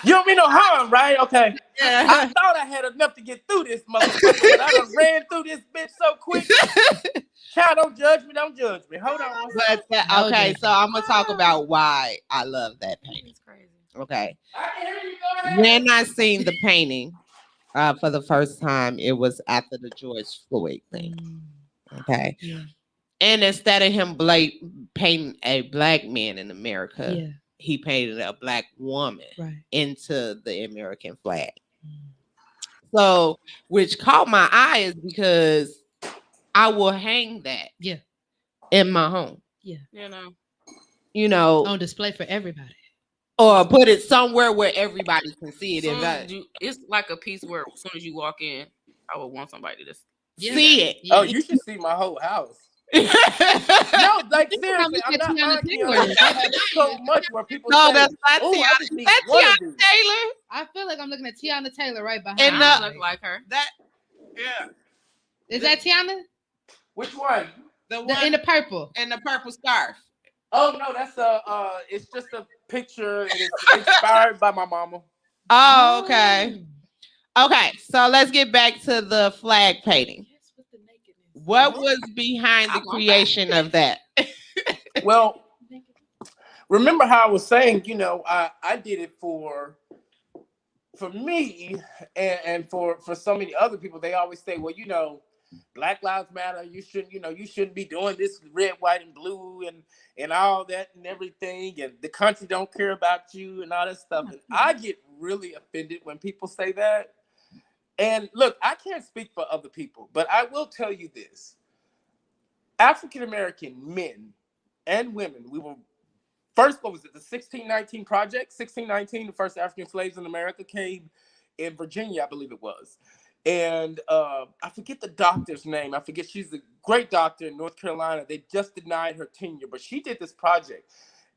You don't mean no harm, right? Okay. Yeah. I thought I had enough to get through this motherfucker, but I done ran through this bitch so quick. Child, don't judge me. Hold on. Okay, so I'm gonna talk about why I love that painting. It's crazy. Okay. When I seen the painting for the first time, it was after the George Floyd thing. Okay. Yeah. And instead of him painting a black man in America, he painted a black woman into the American flag. So, which caught my eye is because I will hang that in my home. Yeah. On display for everybody. Or put it somewhere where everybody can see it. It's like a piece where as soon as you walk in, I would want somebody to see it. Oh, you should see my whole house. No, like seriously, I'm not arguing. I have so much where people say, that's not Tiana Taylor. I feel like I'm looking at Tiana Taylor right behind and I look like her. Is that Tiana? Which one? The one in the purple. And the purple scarf. Oh no, that's it's just a picture and it's inspired by my mama. Oh, okay. Okay, so let's get back to the flag painting. What was behind the creation of that? Well, remember how I was saying, I did it for me and for so many other people. They always say, well, Black Lives Matter. You shouldn't be doing this red, white, and blue and all that and everything. And the country don't care about you and all that stuff. And I get really offended when people say that. And look, I can't speak for other people, but I will tell you this. African American men and women, we were first, what was it, the 1619 Project? 1619, the first African slaves in America came in Virginia, I believe it was. And I forget the doctor's name. I forget, she's a great doctor in North Carolina. They just denied her tenure, but she did this project.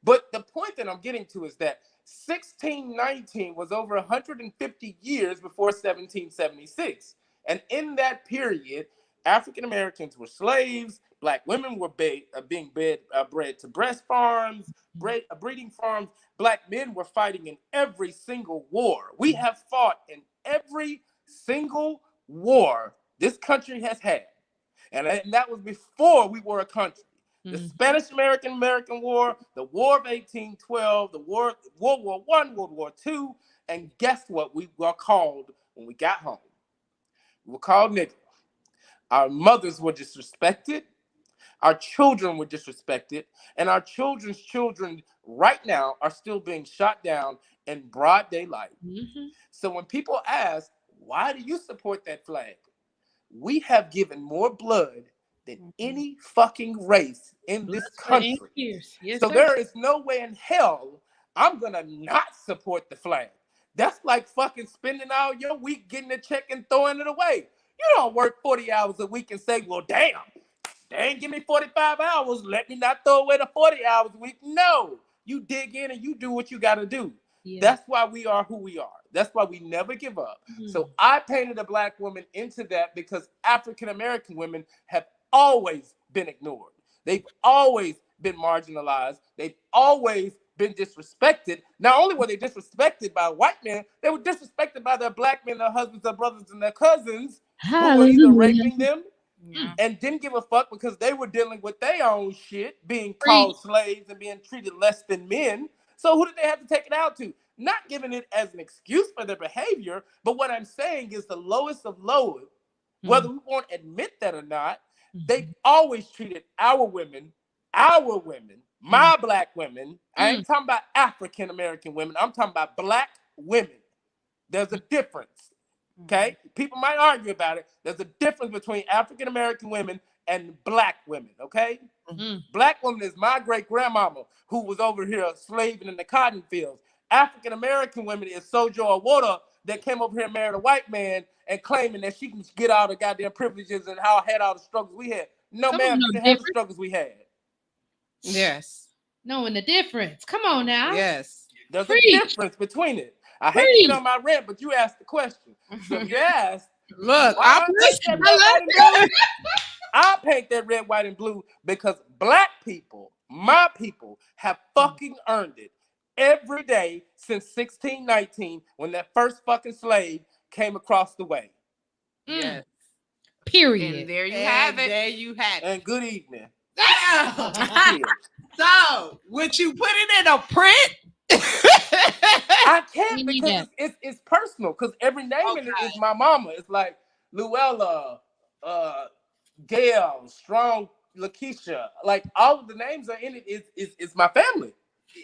But the point that I'm getting to is that 1619 was over 150 years before 1776. And in that period, African Americans were slaves. Black women were being bred to breast farms, breeding farms. Black men were fighting in every single war. We have fought in every single war this country has had. And that was before we were a country. The Spanish-American War, the War of 1812, the World War I, World War II, and guess what we were called when we got home? We were called nigger. Our mothers were disrespected. Our children were disrespected. And our children's children right now are still being shot down in broad daylight. So when people ask, why do you support that flag? We have given more blood than any fucking race in this country. Yes, so there is no way in hell I'm gonna not support the flag. That's like fucking spending all your week getting a check and throwing it away. You don't work 40 hours a week and say, well, damn, they ain't give me 45 hours. Let me not throw away the 40 hours a week. No, you dig in and you do what you gotta do. That's why we are who we are. That's why we never give up. So I painted a Black woman into that because African American women have always been ignored. They've always been marginalized. They've always been disrespected. Not only were they disrespected by white men, they were disrespected by their Black men, their husbands, their brothers, and their cousins who were either raping them and didn't give a fuck because they were dealing with their own shit, being called slaves and being treated less than men. So who did they have to take it out to? Not giving it as an excuse for their behavior, but what I'm saying is the lowest of lowest, whether we won't admit that or not, they've always treated our women, my Black women. I ain't talking about African American women. I'm talking about Black women. There's a difference, okay? People might argue about it. There's a difference between African American women and Black women, okay? Black woman is my great grandmama who was over here slaving in the cotton fields. African American women is Sojo Awota that came over here and married a white man and claiming that she can get all the goddamn privileges and how I had all the struggles we had. No, ma'am, you didn't have the struggles we had. Yes. Knowing the difference. Come on now. Yes. There's a difference between it. I hate to get on my rant, but you asked the question. So you asked. Look, I'll paint that red, white, and blue because Black people, my people, have fucking earned it every day since 1619 when that first fucking slave came across the way. Yes. Period. And there you have it. There you have it. And good evening. So, would you put it in a print? I can't because it's personal. Because every name in it is my mama. It's like Luella, Gail, Strong, Lakeisha. Like all of the names are in it. Is my family.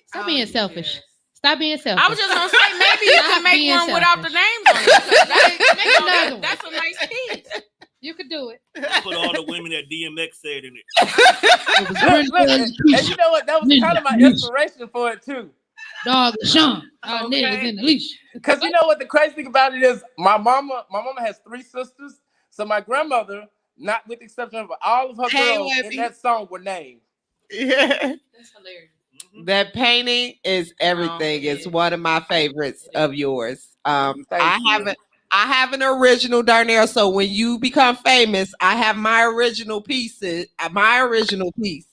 Stop being selfish. Stop being selfish. I was just gonna say maybe you can make one without the names on it. That's a nice piece. You could do it. Put all the women that DMX said in it. And you know what? That was kind of my inspiration for it too. Dog Sean. All niggas in the leash. Because you know what the crazy thing about it is, my mama has 3 sisters. So my grandmother, not with the exception of all of her girls in that song were named. Yeah. That's hilarious. That painting is everything. It's one of my favorites of yours. I have an original, Darnell. So when you become famous, I have my original pieces. My original piece.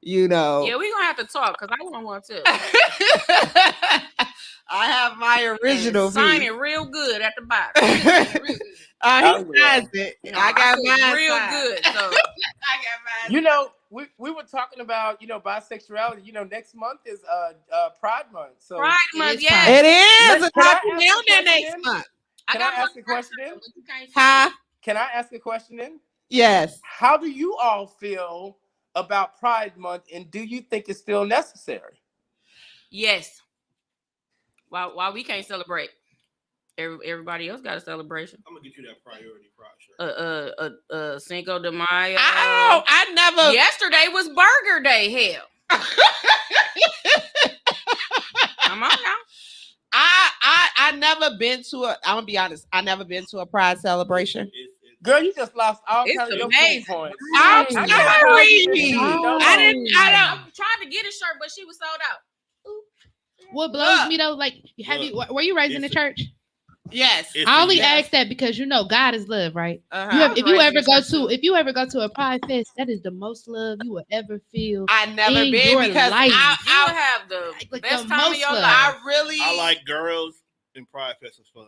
You know. Yeah, we're gonna have to talk because I want one too. I have my original. Sign it real good at the bottom. He signs it. I got mine real signed. good. So I got mine. You know, we were talking about bisexuality. You know, next month is Pride Month. So Pride Month, yes, it is. Can I down there next month. Can I ask a question in? Huh? Can I ask a question in? Yes. How do you all feel about Pride Month, and do you think it's still necessary? Yes. Why we can't celebrate? Everybody else got a celebration. I'm gonna get you that priority pride shirt. Cinco de Mayo. I never. Yesterday was Burger Day. Hell. Come on now. I never been to a. I'm gonna be honest. I never been to a pride celebration. Girl, you just lost all It's kinds of your amazing. points. I'm sorry. I tried to get a shirt, but she was sold out. What blows me though, like, were you raised in the church? Yes. I only ask that because God is love, right? If you ever go to a pride fest, that is the most love you will ever feel. I never been because you will have the best time of your life. I like girls, and pride fest is fun.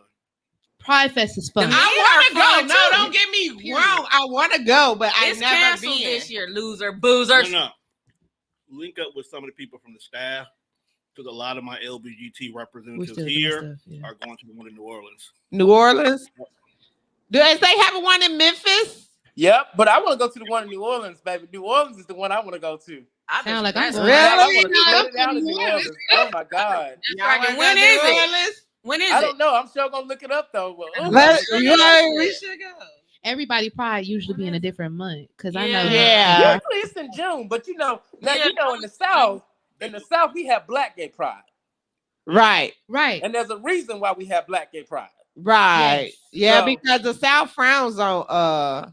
Pride fest is fun. I want to go. No, don't get me wrong. I want to go, but I never canceled been this year. Loser, boozers. No. Link up with some of the people from the staff. Because a lot of my LGBT representatives here are going to the one in New Orleans. New Orleans? Do they have one in Memphis? Yep, but I want to go to the one in New Orleans, baby. New Orleans is the one I want to go to. I sound like I'm really? I want to down in New Orleans. Oh my God. When is it? When is it? I don't know. I'm sure gonna look it up though. We should go. Everybody pride usually be in a different month because I know. Yeah. Usually it's in June, but in the South. In the South, we have Black Gay Pride. Right. And there's a reason why we have Black Gay Pride. Right. Yes. Yeah, So, because the South frowns on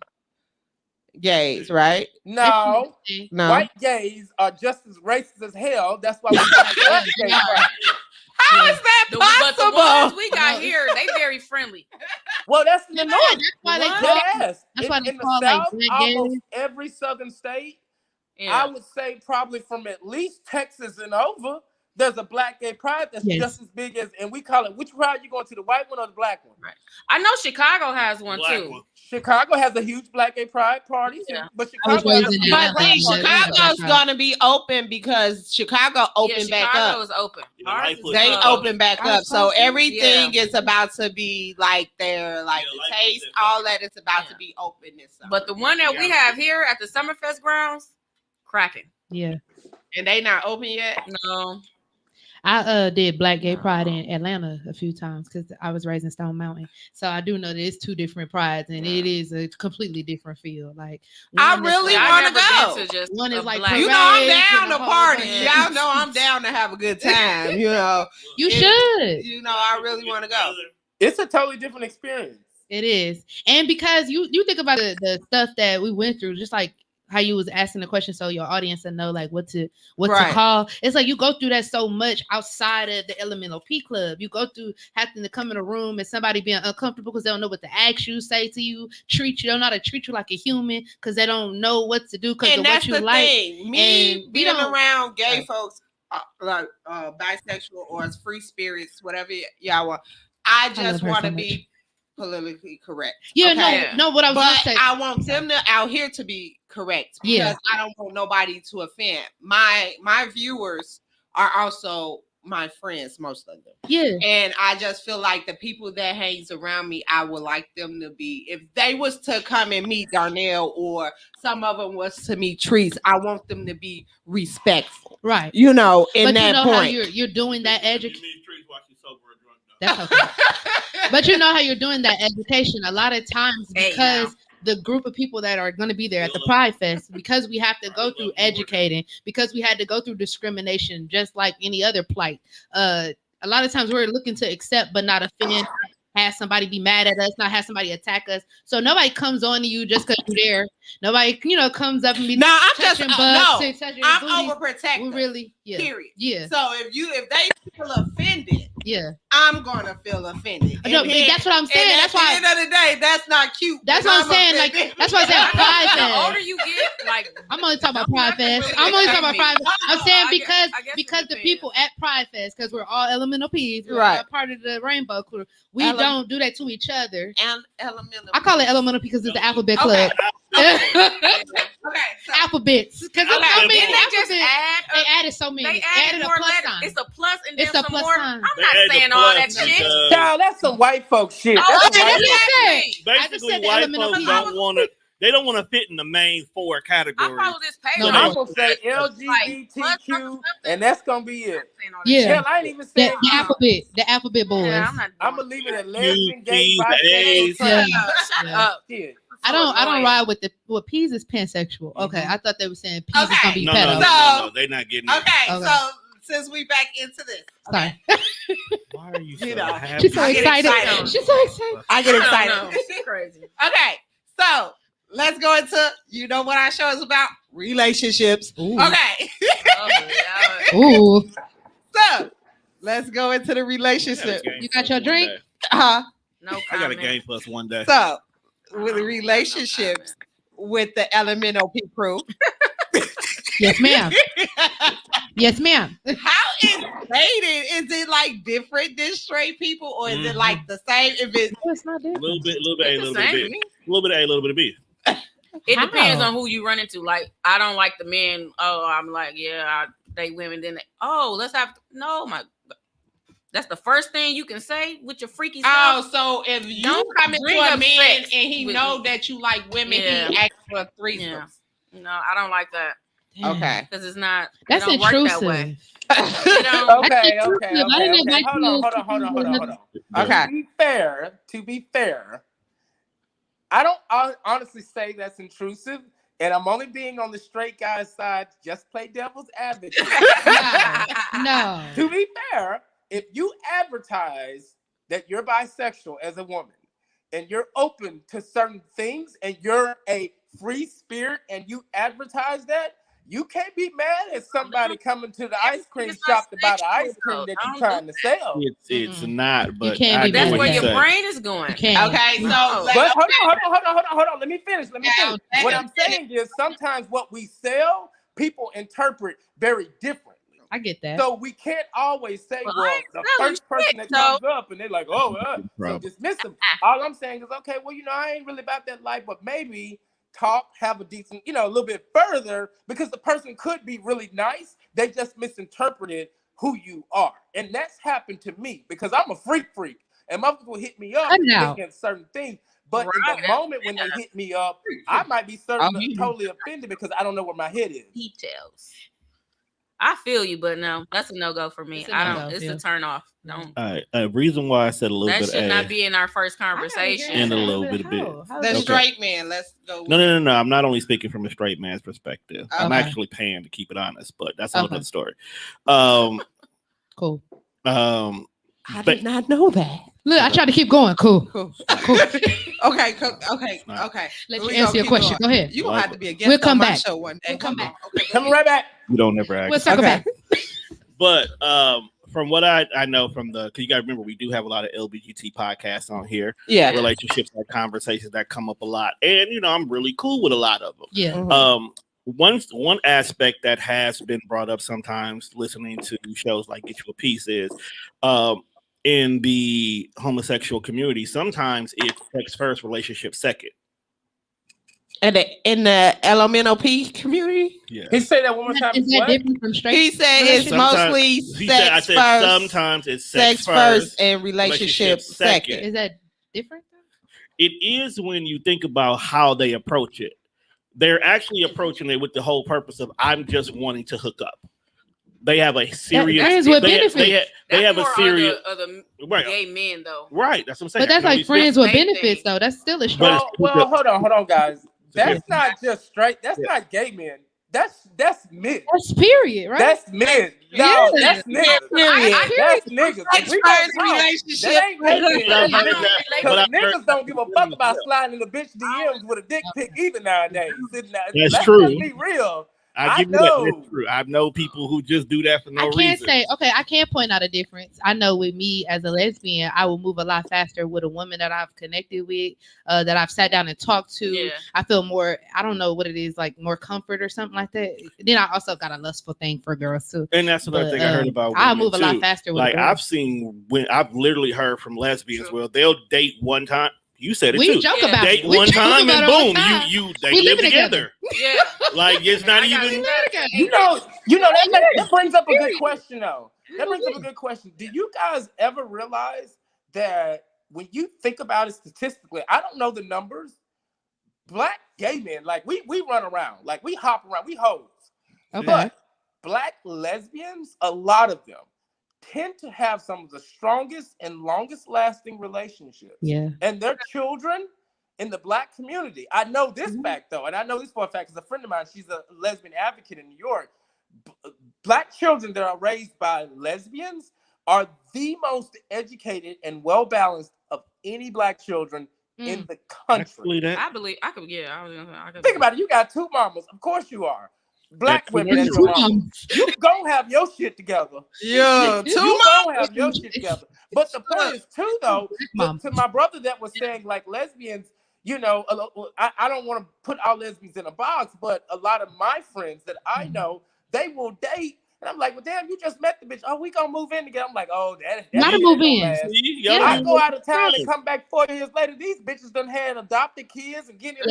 gays, right? No. White gays are just as racist as hell. That's why we have Black Gay Pride. How is that possible? But the ones we got here, they very friendly. Well, that's in the North. That's why they in the South, almost every southern state. Yeah. I would say probably from at least Texas and over, there's a Black Gay Pride that's just as big as, and we call it, which pride you going to, the white one or the black one? Right. I know Chicago has one too. Chicago has a huge Black Gay Pride party, but Chicago's going to be open because Chicago opened back up. Chicago is open. They opened back up, so everything is about to be like their the taste, all that is about to be open this summer. But the one that we have here at the Summerfest grounds, cracking. Yeah. And they not open yet? No. I did Black Gay Pride in Atlanta a few times because I was raised in Stone Mountain. So I do know that it's two different prides and it is a completely different feel. Like I really want to go. One is like I'm down to party. Y'all know I'm down to have a good time. You should. I really want to go. It's a totally different experience. It is, and because you think about the stuff that we went through, just like how you was asking the question so your audience will know like what to call. It's like you go through that so much outside of the Elemental P Club. You go through having to come in a room and somebody being uncomfortable because they don't know what to ask you, say to you, treat you, don't know how to treat you like a human because they don't know what to do because of what you like. Thing. Me being around gay folks, like bisexual or free spirits, whatever y'all want, I just want to be politically correct. Yeah, okay? no, what I was but saying. I want them out here to be correct because I don't want nobody to offend. My viewers are also my friends, most of them. Yeah. And I just feel like the people that hangs around me, I would like them to be, if they was to come and meet Darnell or some of them was to meet Trees, I want them to be respectful. Right. In but that how point. You're doing that education. That's okay. But you know how you're doing that education a lot of times because the group of people that are going to be there at the Pride Fest, because we have to go through educating, because we had to go through discrimination just like any other plight. A lot of times we're looking to accept but not offend, have somebody be mad at us, not have somebody attack us. So nobody comes on to you just because you're there. Nobody, comes up and be I'm just I'm overprotective. Really, period. Yeah. So if they feel offended, I'm gonna feel offended. No, that's what I'm saying. That's why at the end of the day, that's not cute. That's what I'm saying. Offended. Like that's why I said Pride Fest. The older you get, like I'm only talking about Pride Fest. I'm only talking about Pride Fest. I'm saying because the people at Pride Fest, because we're all Elemental P's, we're all part of the Rainbow Crew. We don't do that to each other. And Elemental. I call it Elemental P because it's the Alphabet Club. Alphabets. Because they added so many. They added more letters. It's a plus and then it's a some plus more. sign. I'm not saying all that shit. Child, that's some white folk shit. Oh, That's okay, some white I just Basically, said the white Elemental folks P. don't want to They don't want to fit in the main 4 categories. I follow this page. So I'm gonna say LGBTQ, and that's gonna be it. Yeah. Hell, I ain't even saying the alphabet boys. Yeah, I'm gonna leave it at lesbian, gay, Q's, bisexual, A's. trans. Shut up. Shit. I don't ride with P's is pansexual. Okay, I thought they were saying P's is gonna be pedo. No, they're not getting it. Okay, so since we back into this, Sorry. Why are you so happy? She's so excited. She's so excited. I get excited. She's crazy. Okay, so let's go into what our show is about: relationships. Ooh. Okay. Ooh. So let's go into the relationship. You got your drink? No. I got a game plus one day. So with the relationships with the elemental P crew. Yes, ma'am. Yes, ma'am. How is dating? Is it like different than straight people, or is it like the same? If it's not different. A little bit A, little bit of B. A little bit of A, a little bit of B. It depends on who you run into. Like, I don't like the men. Oh, I'm like, yeah, I date women. Then let's have that's the first thing you can say with your freaky self. Oh, so if you come into a man and he know that you like women, he asks for threesomes. Yeah. No, I don't like that. Okay, because it's not. That's it don't intrusive. Work that way. Okay. Hold on. Okay. To be fair, I don't honestly say that's intrusive, and I'm only being on the straight guy's side. Just play devil's advocate. No. To be fair, if you advertise that you're bisexual as a woman, and you're open to certain things, and you're a free spirit, and you advertise that, you can't be mad at somebody coming to the ice cream shop to buy the ice cream that you're trying to sell. It's not, but that's where your brain is going. Okay, so but hold on. Let me finish. What I'm saying is sometimes what we sell, people interpret very differently. I get that. So we can't always say, well, the first person that comes up and they're like, so dismiss them. All I'm saying is, okay, well, I ain't really about that life, but maybe talk, have a decent, a little bit further, because the person could be really nice. They just misinterpreted who you are. And that's happened to me because I'm a freak. And most people hit me up thinking certain things. But in the moment when they hit me up, I might be totally offended because I don't know where my head is. Details. I feel you, but no, that's a no-go for me. It's a turn off. Don't. All right. A reason why I said a little bit. That should not be in our first conversation. And a little bit of B. The straight man. Let's go. No. I'm not only speaking from a straight man's perspective. Okay. I'm actually paying to keep it honest, but that's a whole other story. Cool. I did not know that. Look, I tried to keep going. Cool. Okay. Let you answer your question. Go ahead. You're going to have to be a guest on my show one day. We'll come back. Okay. Coming right back. You don't ever ask. We'll circle back. But from what I know from because you got to remember, we do have a lot of LGBT podcasts on here. Yeah. Relationships, like conversations that come up a lot. And, I'm really cool with a lot of them. Yeah. One aspect that has been brought up sometimes listening to shows like Get You a Piece is in the homosexual community, sometimes it's sex first, relationship second. And in the LMNOP community? Yeah. He said that one more time. Is that different from straight? He said it's mostly sex first. Sometimes it's sex first and relationship second. Is that different? It is when you think about how they approach it. They're actually approaching it with the whole purpose of I'm just wanting to hook up. They have a serious. Friends with benefits. They have a serious. Other gay men though. Right, that's what I'm saying. But that's like friends with benefits, though. That's still a straight. Well, hold on, guys. That's not just straight. That's not gay men. That's men. That's period, right? That's men. No, that's niggas. Period. That's niggas. Relationship. Because niggas don't give a fuck about sliding in the bitch DMs with a dick pic either nowadays. That's true. Let's be real. I give you that. That's true. I know people who just do that for no reason. I can't point out a difference. I know with me as a lesbian, I will move a lot faster with a woman that I've connected with, that I've sat down and talked to. Yeah. I feel more, I don't know what it is, like more comfort or something like that. Then I also got a lustful thing for girls too. And that's another thing I heard about. I'll move a lot faster with I've literally heard from lesbians where they'll date one time. You said it we too. Joke about date it. one time and boom, they live together. Yeah, like it's not even. That brings up a good question though. That brings up a good question. Do you guys ever realize that when you think about it statistically, I don't know the numbers, black gay men, like we run around, like we hop around, we hoes. Okay. But black lesbians, a lot of them tend to have some of the strongest and longest lasting relationships. Yeah. And their children in the black community. I know this fact though, and I know this for a fact because a friend of mine, she's a lesbian advocate in New York. Black children that are raised by lesbians are the most educated and well-balanced of any black children in the country. I believe I could. Yeah, I could. Think about it. You got two mamas. Of course you are. Black women and your mamas. You gonna have your shit together. Yeah, you gonna have your shit together. But the point is too, though, to my brother that was saying like lesbians. You know, I don't want to put all lesbians in a box, but a lot of my friends that I know, they will date. And I'm like, well, damn, you just met the bitch. Oh, we gonna move in together. I'm like, oh, that not a move in. I go out of town and come back 4 years later. These bitches done had adopted kids and getting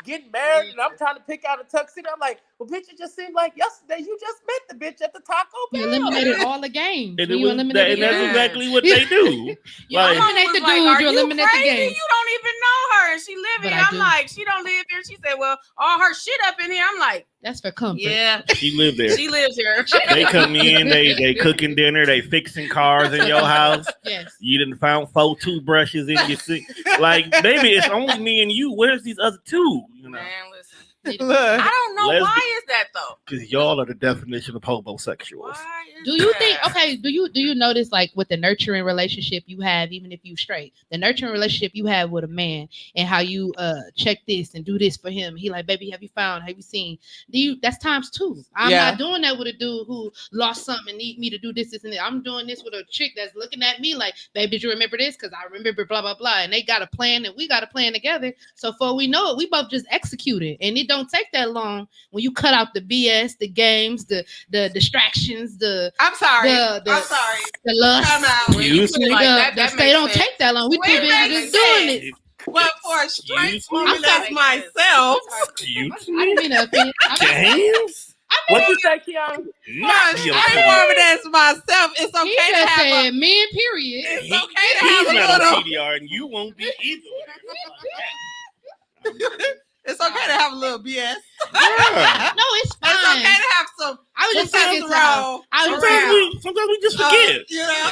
getting married, and I'm trying to pick out a tuxedo. I'm like, well, bitch, it just seemed like yesterday you just met the bitch at the Taco Bell. You eliminated all the games. And that's exactly what they do. You eliminate the dudes, you eliminate the games. You don't even know her, and she live here. I'm like, she don't live here. She said, well, all her shit up in here. I'm like, that's for comfort. Yeah, she live there. She lives here. They come in, they cooking dinner, they fixing cars in your house. Yes. You done found 4 toothbrushes in your sink. Like, baby, it's only me and you. Where's these other 2? You know. Man, listen. I don't know why is that though. Because y'all are the definition of homosexuals. Do you think? Okay. Do you notice like with the nurturing relationship you have, even if you straight, the nurturing relationship you have with a man, and how you check this and do this for him? He like, baby, have you found? Have you seen? That's times 2. I'm not doing that with a dude who lost something and need me to do this, and that. I'm doing this with a chick that's looking at me like, baby, did you remember this? Because I remember blah blah blah, and they got a plan and we got a plan together. So before we know it, we both just execute it, and it don't take that long when you cut out the BS, the games, the distractions, the lust. They don't take that long. We too busy just doing it. But for a straight woman that's myself, I didn't mean to offend. Games? What you say, Kiana? For a straight woman that's myself, it's okay to have a men. Period. It's okay to have a little TDR, and you won't be either. It's okay to have a little BS. Yeah. No, it's fine. It's okay to have some. I was just speaking to sometimes we just forget. You know,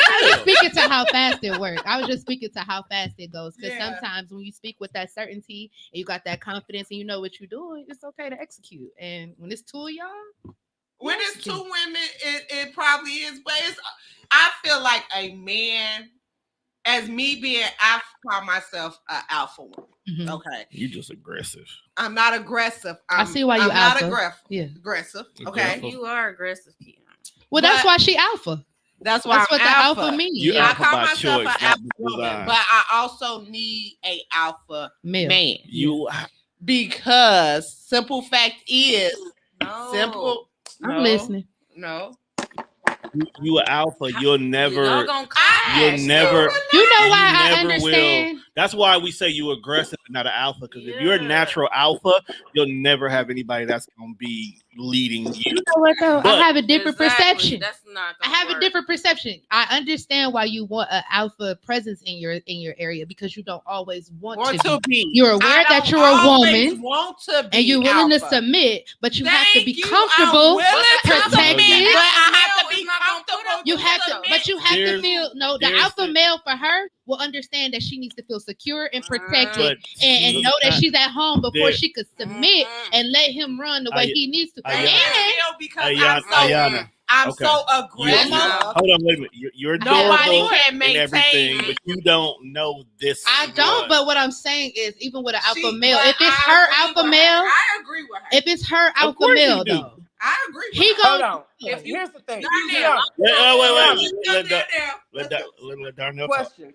I was speaking to how fast it works. I was just speaking to how fast it goes. Because sometimes when you speak with that certainty and you got that confidence and you know what you're doing, it's okay to execute. And when it's 2 of y'all, when it's 2 women, it probably is. But I feel like a man. As me being, I call myself an alpha woman. Mm-hmm. Okay. You just aggressive. I'm not aggressive. I see why you I'm alpha. not aggressive. Yeah. Aggressive. Okay. You are aggressive, Kiana. Well, that's why she alpha. That's what the alpha means. You I alpha call by myself choice, an alpha woman, but I also need a alpha man. Because simple fact is, simple. I'm listening. No. You an alpha. You'll never. You know why I understand. That's why we say you aggressive and not an alpha. Because if you're a natural alpha, you'll never have anybody that's gonna be leading you. You know what though? I have a different perception. That's not. I have a different perception. I understand why you want an alpha presence in your area because you don't always want to be. You're aware that you're a woman, and you're willing to submit, but you have to be comfortable, protected. But I have to be comfortable. You have to, but you have to feel the alpha male for her will understand that she needs to feel secure and protected and know that she's at home before she could submit and let him run the way he needs to. I'm so aggressive. Hold on, wait a minute. You're adorable and everything, but you don't know this. I don't. But what I'm saying is, even with an alpha male, if it's her alpha male, I agree with her. If it's her alpha male, though, I agree. He goes. Hold on. Here's the thing. Let Darnell Question.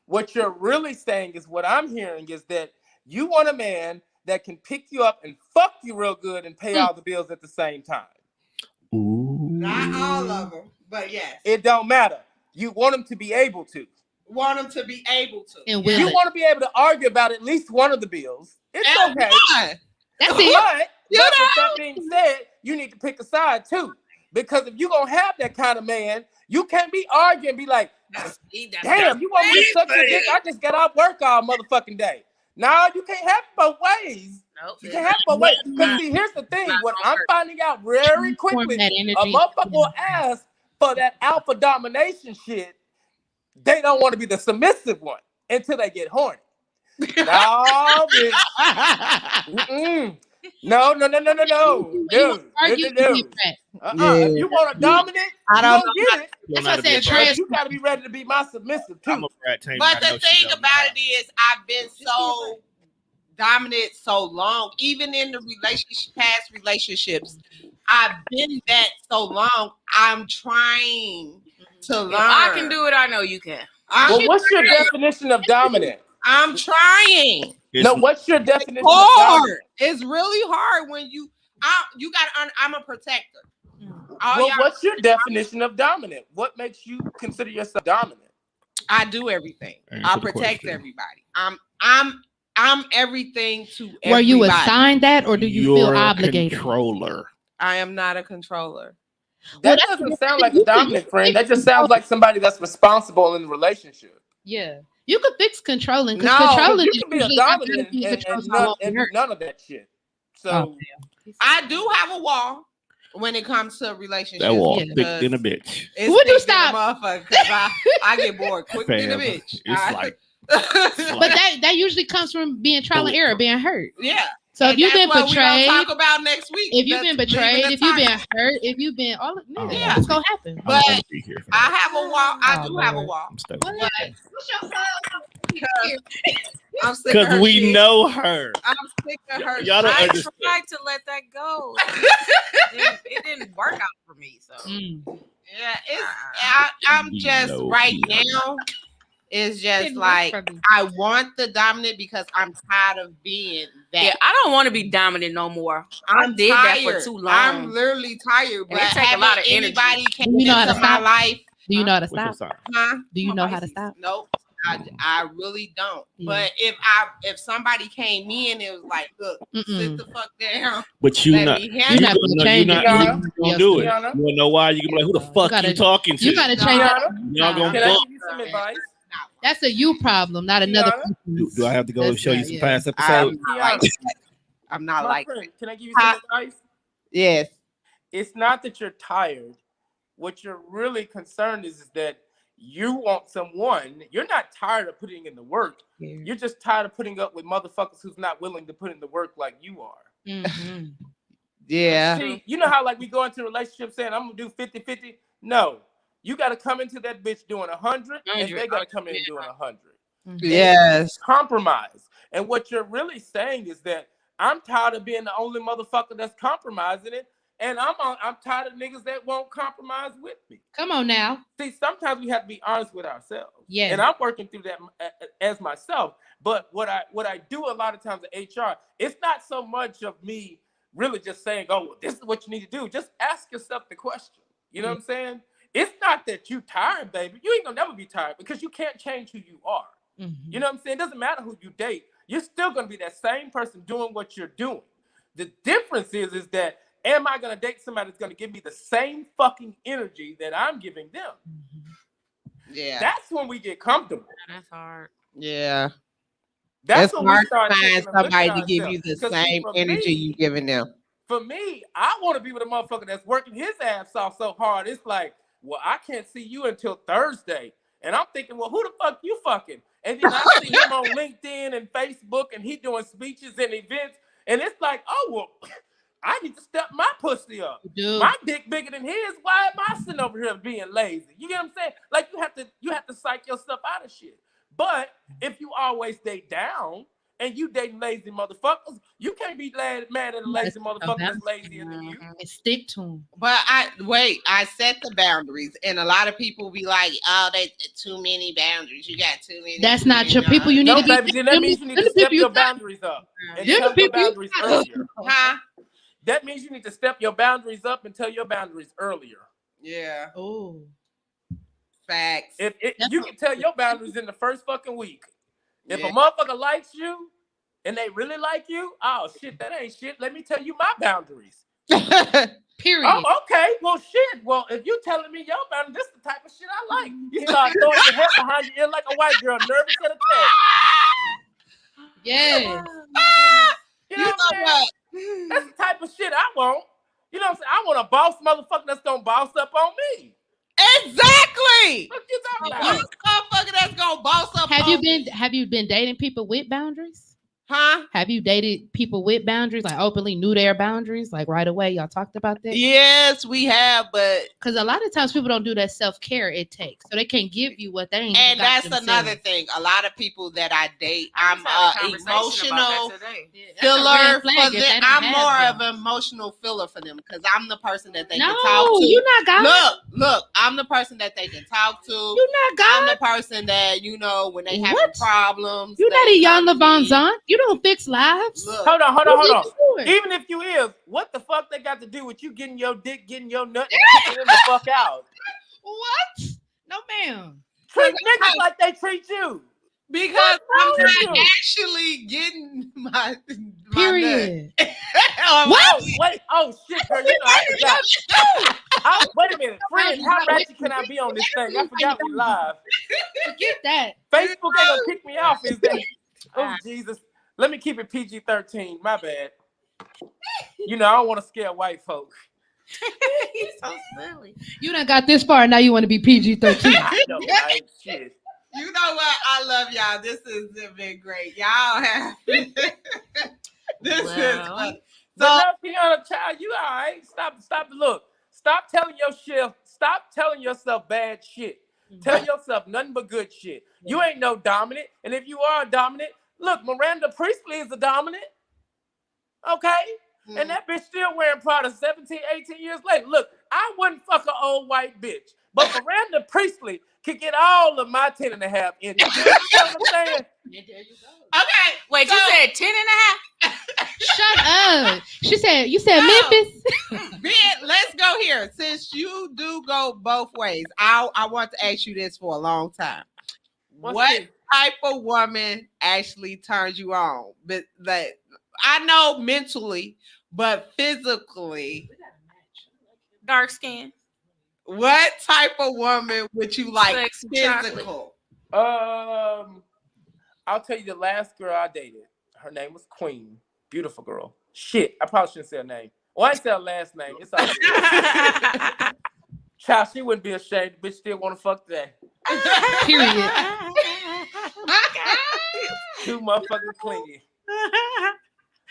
What you're really saying is what I'm hearing is that you want a man that can pick you up and fuck you real good and pay all the bills at the same time. Ooh. Not all of them, but yes. It don't matter. You want him to be able to. Want him to be able to. And you want to be able to argue about at least one of the bills. It's okay. That's it. But with that being said, you need to pick a side too. Because if you're going to have that kind of man, you can't be arguing and be like, Damn, you want me to suck your dick? I just got off work all motherfucking day. No, you can't have it both ways. Nope. You can't have it both ways. Because see, here's the thing. What I'm finding out very quickly, a motherfucker will ask for that alpha domination shit. They don't want to be the submissive one until they get horny. No, bitch. No. Dude. If you want a dominant, I don't get it. That's what I said. You got to be ready to be my submissive too. But the thing about it is, I've been so dominant so long, even in the past relationships. I've been that so long. I'm trying to learn. If I can do it, I know you can. Well, what's your definition of dominant? I'm trying. No, what's your definition of hard. dominant? It's really hard when you got. I'm a protector. Well, what's your definition of dominant? What makes you consider yourself dominant? I do everything. I protect everybody. I'm everything to everybody. Were you assigned that, or do you feel obligated? Controller. I am not a controller. That doesn't sound like a dominant friend. That just sounds like somebody that's responsible in the relationship. Yeah. You could fix controlling. No, controlling you can be a dominant and none of that shit. So I do have a wall when it comes to relationships. That wall thick than a bitch. Would you stop? Motherfucker, I get bored quick than a bitch. It's like but that usually comes from being trial and error, being hurt. Yeah. So if you've been betrayed, betrayed, talk about next week. If you've been betrayed, if you've been hurt, if you've been all yeah, it's gonna happen. But I have a wall. I do have a wall. Because we know her. I'm sick of her. Y'all don't I understand. tried to let that go. It didn't work out for me. So yeah, I'm just right now. It's just like I want the dominant because I'm tired of being that. Yeah, I don't want to be dominant no more. I did tired. that for too long. I'm literally tired. But it takes a lot of energy. Anybody came into my life? Do you know how to stop? Huh? Do you know how to stop? Nope. I really don't. Yeah. But if somebody came in, it was like, look, sit the fuck down. But you're not gonna do it. You wanna know why? You gonna be like, who the fuck you talking to? You gotta change it. Y'all gonna give you some advice? That's a you problem, not another. Do I have to go show you some past episodes? I'm not like that. Can I give you some advice? Yes. It's not that you're tired. What you're really concerned is that you want someone. You're not tired of putting in the work. Yeah. You're just tired of putting up with motherfuckers who's not willing to put in the work like you are. Mm-hmm. Yeah. See, you know how like we go into a relationship saying, I'm going to do 50-50? No. You got to come into that bitch doing 100, and they got to come in doing 100. Yes. Compromise. And what you're really saying is that I'm tired of being the only motherfucker that's compromising it, and I'm tired of niggas that won't compromise with me. Come on now. See, sometimes we have to be honest with ourselves. Yeah. And I'm working through that as myself. But what I do a lot of times at HR, it's not so much of me really just saying, oh, well, this is what you need to do. Just ask yourself the question. You know what I'm saying? It's not that you tired, baby. You ain't gonna never be tired because you can't change who you are. Mm-hmm. You know what I'm saying? It doesn't matter who you date. You're still gonna be that same person doing what you're doing. The difference is that am I gonna date somebody that's gonna give me the same fucking energy that I'm giving them? Mm-hmm. Yeah. That's when we get comfortable. That's hard. Yeah. That's when hard we start to find somebody to give you the same energy you giving them. For me, I want to be with a motherfucker that's working his ass off so hard. It's like, well, I can't see you until Thursday. And I'm thinking, well, who the fuck you fucking? And then I see him on LinkedIn and Facebook and he doing speeches and events. And it's like, oh, well, I need to step my pussy up. Dude. My dick bigger than his. Why am I sitting over here being lazy? You get what I'm saying? Like you have to psych yourself out of shit. But if you always stay down and you dating lazy motherfuckers, you can't be mad at a lazy motherfucker that's lazier than you. And stick to them. But I set the boundaries, and a lot of people be like, "Oh, they too many boundaries. You got too many." That's not your people. You need to be. Baby, then that means you need to step your boundaries up and tell your boundaries earlier. Huh? That means you need to step your boundaries up and tell your boundaries earlier. Yeah. Oh. Facts. If you can tell your boundaries in the first fucking week. If a motherfucker likes you and they really like you, oh shit, that ain't shit. Let me tell you my boundaries. Period. Oh, okay. Well, shit. Well, if you telling me your boundary, this is the type of shit I like. You start throwing your head behind your ear like a white girl, nervous at attack. Yes. You know what? That's the type of shit I want. You know what I'm saying? I want a boss motherfucker that's gonna boss up on me. Exactly. What you talking You about? motherfucker that's gonna boss up. Have you been dating people with boundaries? Huh? Have you dated people with boundaries, like openly knew their boundaries, like right away? Y'all talked about that? Yes, we have, but because a lot of times people don't do that self-care it takes, so they can't give you what they ain't. And got that's themselves. another thing. A lot of people that I date, I'm emotional Yeah, filler for them. I'm more them. of an emotional filler for them because I'm the person that they No, can talk to. you not got Look, I'm the person that they can talk to. You not got I'm the person that, you know, when they have problems. You not a Ayanna Von Zant. You don't fix lives. Look, hold on. Even if you is, what the fuck they got to do with you getting your dick, getting your nut, and kicking them the fuck out? What? No, ma'am. Treat niggas like they treat you. Because I'm not actually getting my period. What? Wait, oh shit, girl, you know I forgot. Wait a minute, friend, how ratchet can I be on this thing? I forgot we live. Forget that. Facebook ain't gonna kick me off, is that? Oh Jesus. Let me keep it PG-13. My bad. You know, I don't want to scare white folks. He's so silly. You done got this far, now you want to be PG-13. I know, right? Shit. You know what? I love y'all. This has been great. Y'all have this is fun. So now, Tiana, child, you all right? Stop. Look, stop telling yourself bad shit. Tell yourself nothing but good shit. You ain't no dominant, and if you are dominant, look, Miranda Priestley is a dominant. Okay? And that bitch still wearing Prada 17, 18 years later. Look, I wouldn't fuck an old white bitch, but Miranda Priestley could get all of my 10 and a half inches. You know what I'm saying? Okay. Wait, you said 10 and a half? Shut up. You said Memphis? Ben, let's go here. Since you do go both ways, I want to ask you this for a long time. What type of woman actually turns you on? But that I know mentally, but physically. Dark skin. What type of woman would you like? Sexy physical. I'll tell you the last girl I dated. Her name was Queen. Beautiful girl. Shit, I probably shouldn't say her name. Well, I ain't say her last name. It's all good. Child, she wouldn't be ashamed. The bitch still want to fuck today. Period. Too motherfucking clingy.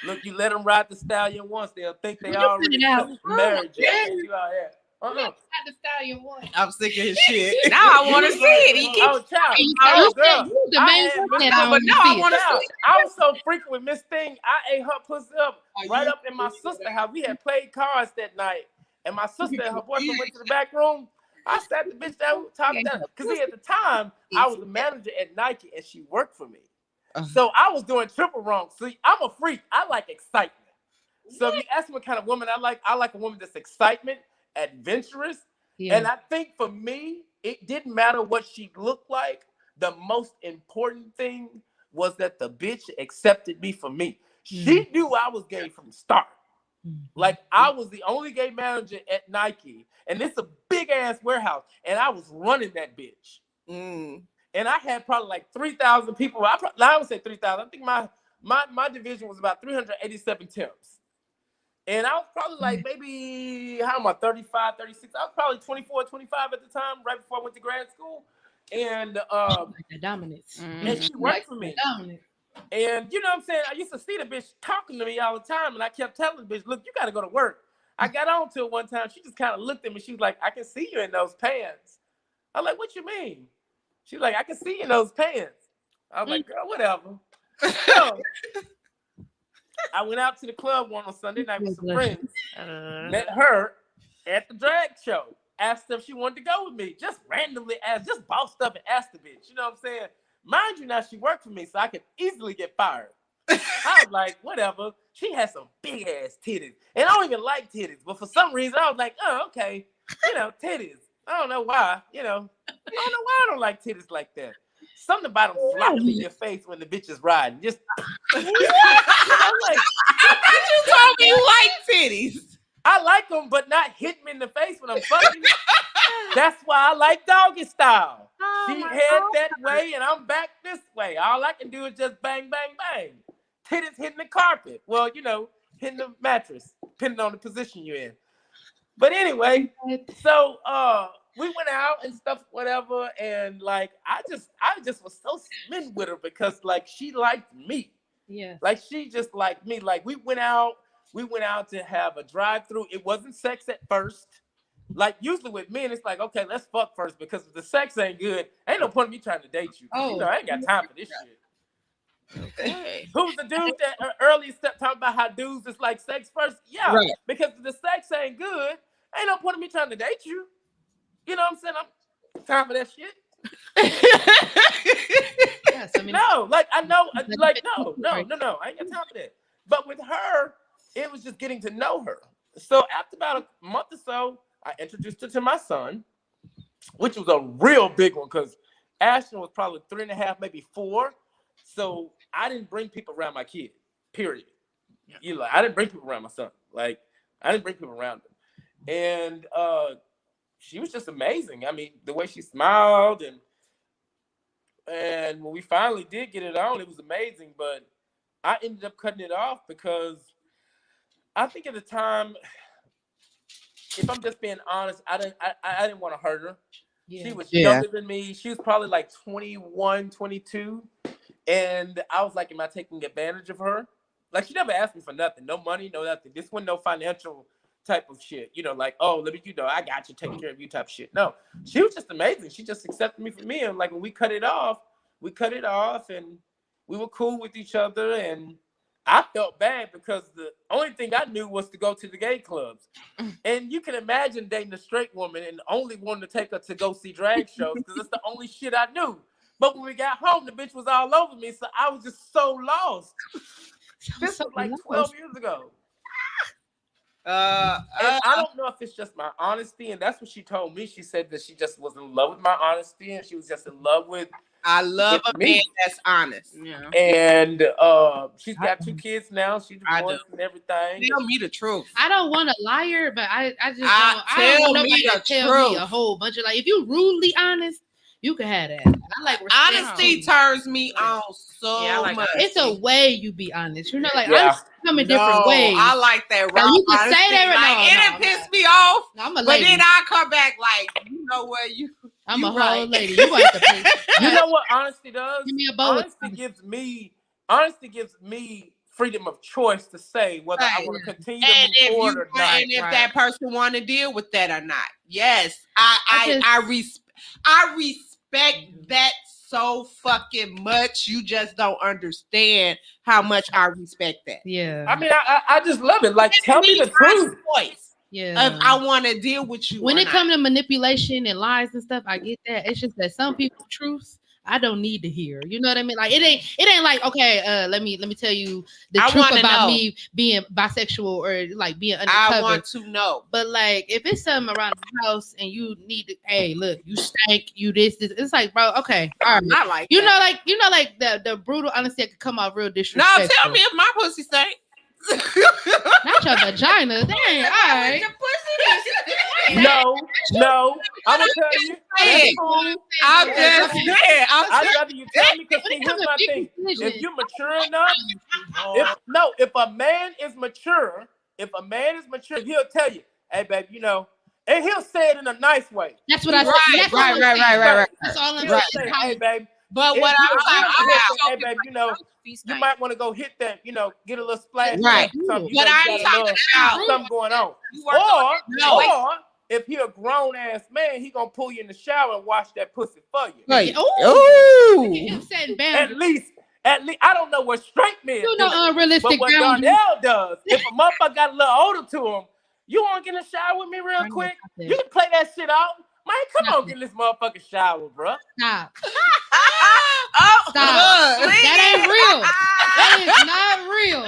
Look, you let them ride the stallion once, they'll think they already married you. You out here. The stallion one. I'm sick of his shit. Now I want to see it. He keeps. Child. Girl. I was so freaking with Miss Thing. I ate her pussy up right up in my sister's house. We had played cards that night, and my sister and her boyfriend went to the back room. I sat the bitch down, talked down, because at the time I was the manager at Nike, and she worked for me. So I was doing triple wrong. See, I'm a freak. I like excitement. So if you ask me what kind of woman I like a woman that's excitement, adventurous. Yeah. And I think for me, it didn't matter what she looked like. The most important thing was that the bitch accepted me for me. She knew I was gay from the start. Like I was the only gay manager at Nike, and it's a big ass warehouse, and I was running that bitch. And I had probably like 3,000 people. I would say 3,000. I think my division was about 387 temps. And I was probably like maybe, how am I, 35, 36? I was probably 24, 25 at the time, right before I went to grad school. And the dominance. And she worked for me. And you know what I'm saying? I used to see the bitch talking to me all the time, and I kept telling the bitch, look, you got to go to work. I got on to it one time. She just kind of looked at me. She was like, I can see you in those pants. I was like, what you mean? She's like, I can see you in those pants. I was like, girl, whatever. So, I went out to the club one on Sunday night with some friends. Met her at the drag show. Asked her if she wanted to go with me. Just randomly asked, just bossed up and asked the bitch. You know what I'm saying? Mind you, now she worked for me, so I could easily get fired. I was like, whatever. She had some big ass titties. And I don't even like titties. But for some reason, I was like, oh, okay. You know, titties. I don't know why. You know, I don't know why I don't like titties like that. Something about them flopping in your face when the bitch is riding. Just I'm like, you told me you like titties. I like them, but not hit me in the face when I'm fucking. That's why I like doggy style. She head that way and I'm back this way. All I can do is just bang, bang, bang. Titties hitting the carpet. Well, hitting the mattress, depending on the position you're in. But anyway, so we went out and stuff, whatever, and like I just was so smitten with her because like she liked me. Yeah. Like she just liked me. Like we went out to have a drive-through. It wasn't sex at first. Like usually with men, it's like, okay, let's fuck first because if the sex ain't good, ain't no point in me trying to date you. I ain't got time for this shit. Okay. Who's the dude that earlier talking about how dudes is like sex first? Yeah, right. Because if the sex ain't good, ain't no point in me trying to date you. You know what I'm saying? I'm time for that shit. Yes, I mean, no, like I know, like no, I ain't got time for that. But with her, it was just getting to know her. So after about a month or so, I introduced her to my son, which was a real big one because Ashton was probably 3.5, maybe 4. So I didn't bring people around my kid, period. I didn't bring people around my son. Like, I didn't bring people around him. And she was just amazing. I mean, the way she smiled and when we finally did get it on, it was amazing. But I ended up cutting it off because I think at the time, if I'm just being honest, I didn't want to hurt her. Yeah. She was younger than me. She was probably like 21, 22. And I was like, am I taking advantage of her? Like, she never asked me for nothing. No money, no nothing. This wasn't no financial type of shit. Like, oh, let me, I got you, taking care of you type of shit. No, she was just amazing. She just accepted me for me. And like, when we cut it off and we were cool with each other. And I felt bad because the only thing I knew was to go to the gay clubs. And you can imagine dating a straight woman and only wanting to take her to go see drag shows because it's the only shit I knew. But when we got home, the bitch was all over me. So I was just so lost. This was like 12 years ago. And I don't know if it's just my honesty. And that's what she told me. She said that she just was in love with my honesty. And she was just in love with I love a man that's honest. Yeah. And she's got 2 kids now. She's divorced and everything. Tell me the truth. I don't want a liar, but I just don't. I don't want nobody to tell me a whole bunch of if you rudely honest, you can have that. I like honesty turns me on so much. It's a way you be honest. I come in different ways. I like that. Now, you can say that it piss me off. But then I come back like, you know what, I'm a whole lady. You want to pay. You know what honesty does? Give me a bow. Honesty gives me freedom of choice to say whether I want to continue to move forward or not. And if that person want to deal with that or not. Yes, I respect that so fucking much. You just don't understand how much I respect that. Yeah. I mean, I just love it. Like, tell me the truth. Yeah. If I want to deal with you. When it comes to manipulation and lies and stuff, I get that. It's just that some people's truths I don't need to hear. You know what I mean? Like it ain't like, okay, let me tell you the truth about me being bisexual or like being undercover. I want to know. But like if it's something around the house and you need to, hey, look, you stank, you this, it's like, bro, okay, all right. Not like the brutal honesty could come out real disrespectful. No, tell me if my pussy stank. Not your vagina. Dang, all right. No. I'm gonna tell you. I'm just saying. I'd rather you tell me because here's my thing. If you're mature enough, if a man is mature, he'll tell you, hey, babe, and he'll say it in a nice way. That's what I said. Right. That's all I'm saying. Hey, babe. But what I'm talking about, hey, babe, you might want to go hit that, get a little splash. Right. Something. But I'm talking about something going on. Or if he a grown ass man, he gonna pull you in the shower and wash that pussy for you. Right. Ooh. At least I don't know what straight men do. Unrealistic. But what Darnell does, if a motherfucker got a little older to him, you want to get in the shower with me real quick? You can play that shit out. Man, come on, get in this motherfucking shower, bro. Stop. Stop. That ain't real. That is not real.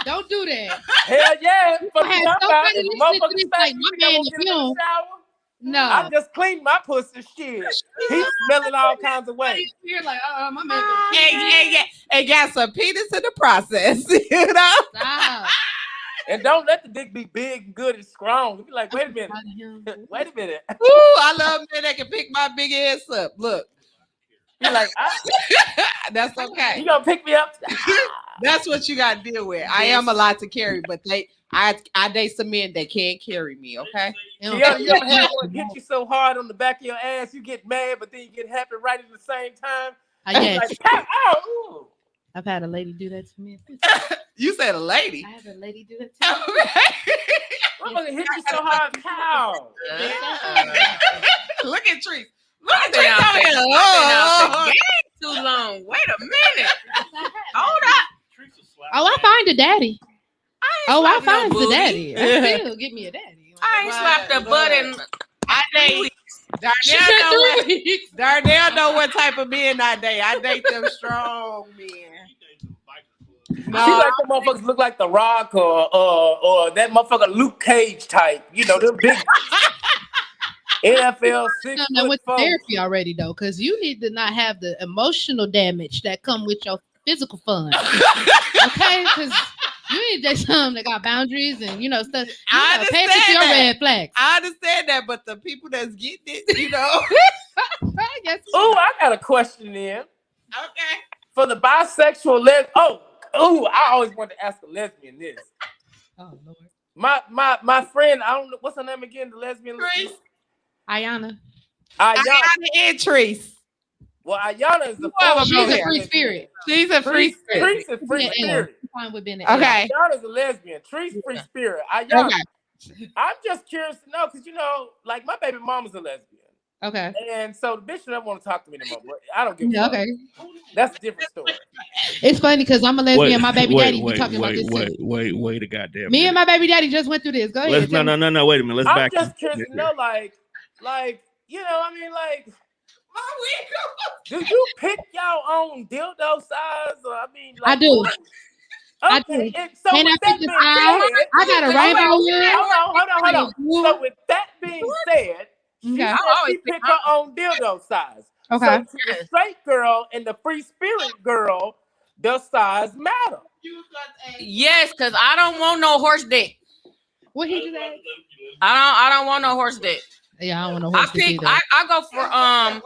Don't do that. Hell yeah. No. I just cleaned my pussy shit. He's smelling all kinds of ways. You're like, my man. And got some penis in the process, Stop. And don't let the dick be big and good and strong. Be like, wait a minute. Wait a minute. Ooh, I love men that can pick my big ass up. Look. Be like, that's okay. You gonna pick me up? That's what you gotta deal with. I am a lot to carry, but I date some men that can't carry me, okay? You ever have one hit you so hard on the back of your ass, you get mad, but then you get happy right at the same time? Yes. Like, ow. I've had a lady do that to me. You said a lady? I had a lady do that to me. I'm gonna hit you so hard, cow. Look at Trees. Look I've at been Trees out over the here. game too long. Wait a minute. Hold up. Oh, I find a daddy. I find the daddy. I I still give me a daddy. I ain't slapped a butt in. I date. Darnell know what type of men I date. I date them strong men. No, she like the motherfuckers look like The Rock or that motherfucker Luke Cage type. You know, them big NFL 6 No, with foot therapy already though, because you need to not have the emotional damage that come with your physical fun. Okay, because you need that something that got boundaries and stuff. I understand pay attention to your red flags. I understand that, but the people that's getting it, Oh, I got a question then. Okay. For the bisexual I always wanted to ask a lesbian this. Oh Lord. My friend, I don't know what's her name again, the lesbian. Ayanna and Trees. Well, Ayanna is she's a free spirit. She's a free spirit. Trees is free spirit. Okay. Ayanna's a lesbian. Trees free spirit. Ayanna. Okay. I'm just curious to know because like my baby mama's a lesbian. Okay. And so the bitch never want to talk to me anymore. But I don't give a fuck. Okay. That's a different story. It's funny because I'm a lesbian. My baby daddy be talking about this. Wait a goddamn. Me and my baby daddy just went through this. Go ahead. No. Wait a minute. Let's back. I'm just curious to know, like, do you pick your own dildo size? Or I do. Okay. I do. And so and with that being said, I got a rainbow one. Hold on. So with that being said, she pick her own dildo size. Okay. So to the straight girl and the free spirit girl, the size matter. Yes, because I don't want no horse dick. What he do that? I don't want no horse dick. Yeah, I don't want no horse dick either. I go for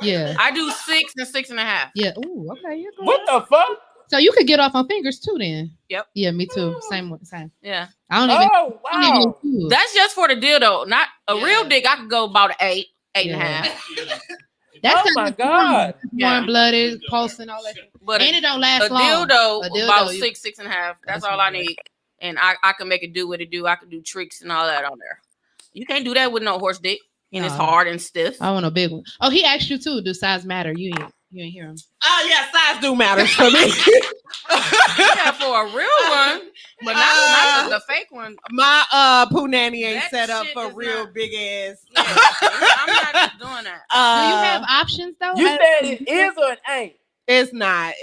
yeah. I do 6 and 6.5. Yeah. Ooh, okay. You're good. What the fuck? So you could get off on fingers too, then. Yep. Yeah, me too. Same. Yeah. I don't even. Oh wow. That's just for the dildo, not a real dick. I could go about 8, 8.5. That's my god. Warm blooded, pulsing, all that. But and it don't last long. A dildo about 6, 6.5. That's all I need, and I can make it do what it do. I can do tricks and all that on there. You can't do that with no horse dick, and it's hard and stiff. I want a big one. Oh, he asked you too. Do size matter? You ain't hear him. Oh yeah, size do matter for me. Yeah, for a real one, but not the fake one. My poo nanny ain't That set up shit for is real not- big ass. Yeah, I'm not doing that. Do you have options though? You said it is or it ain't? It's not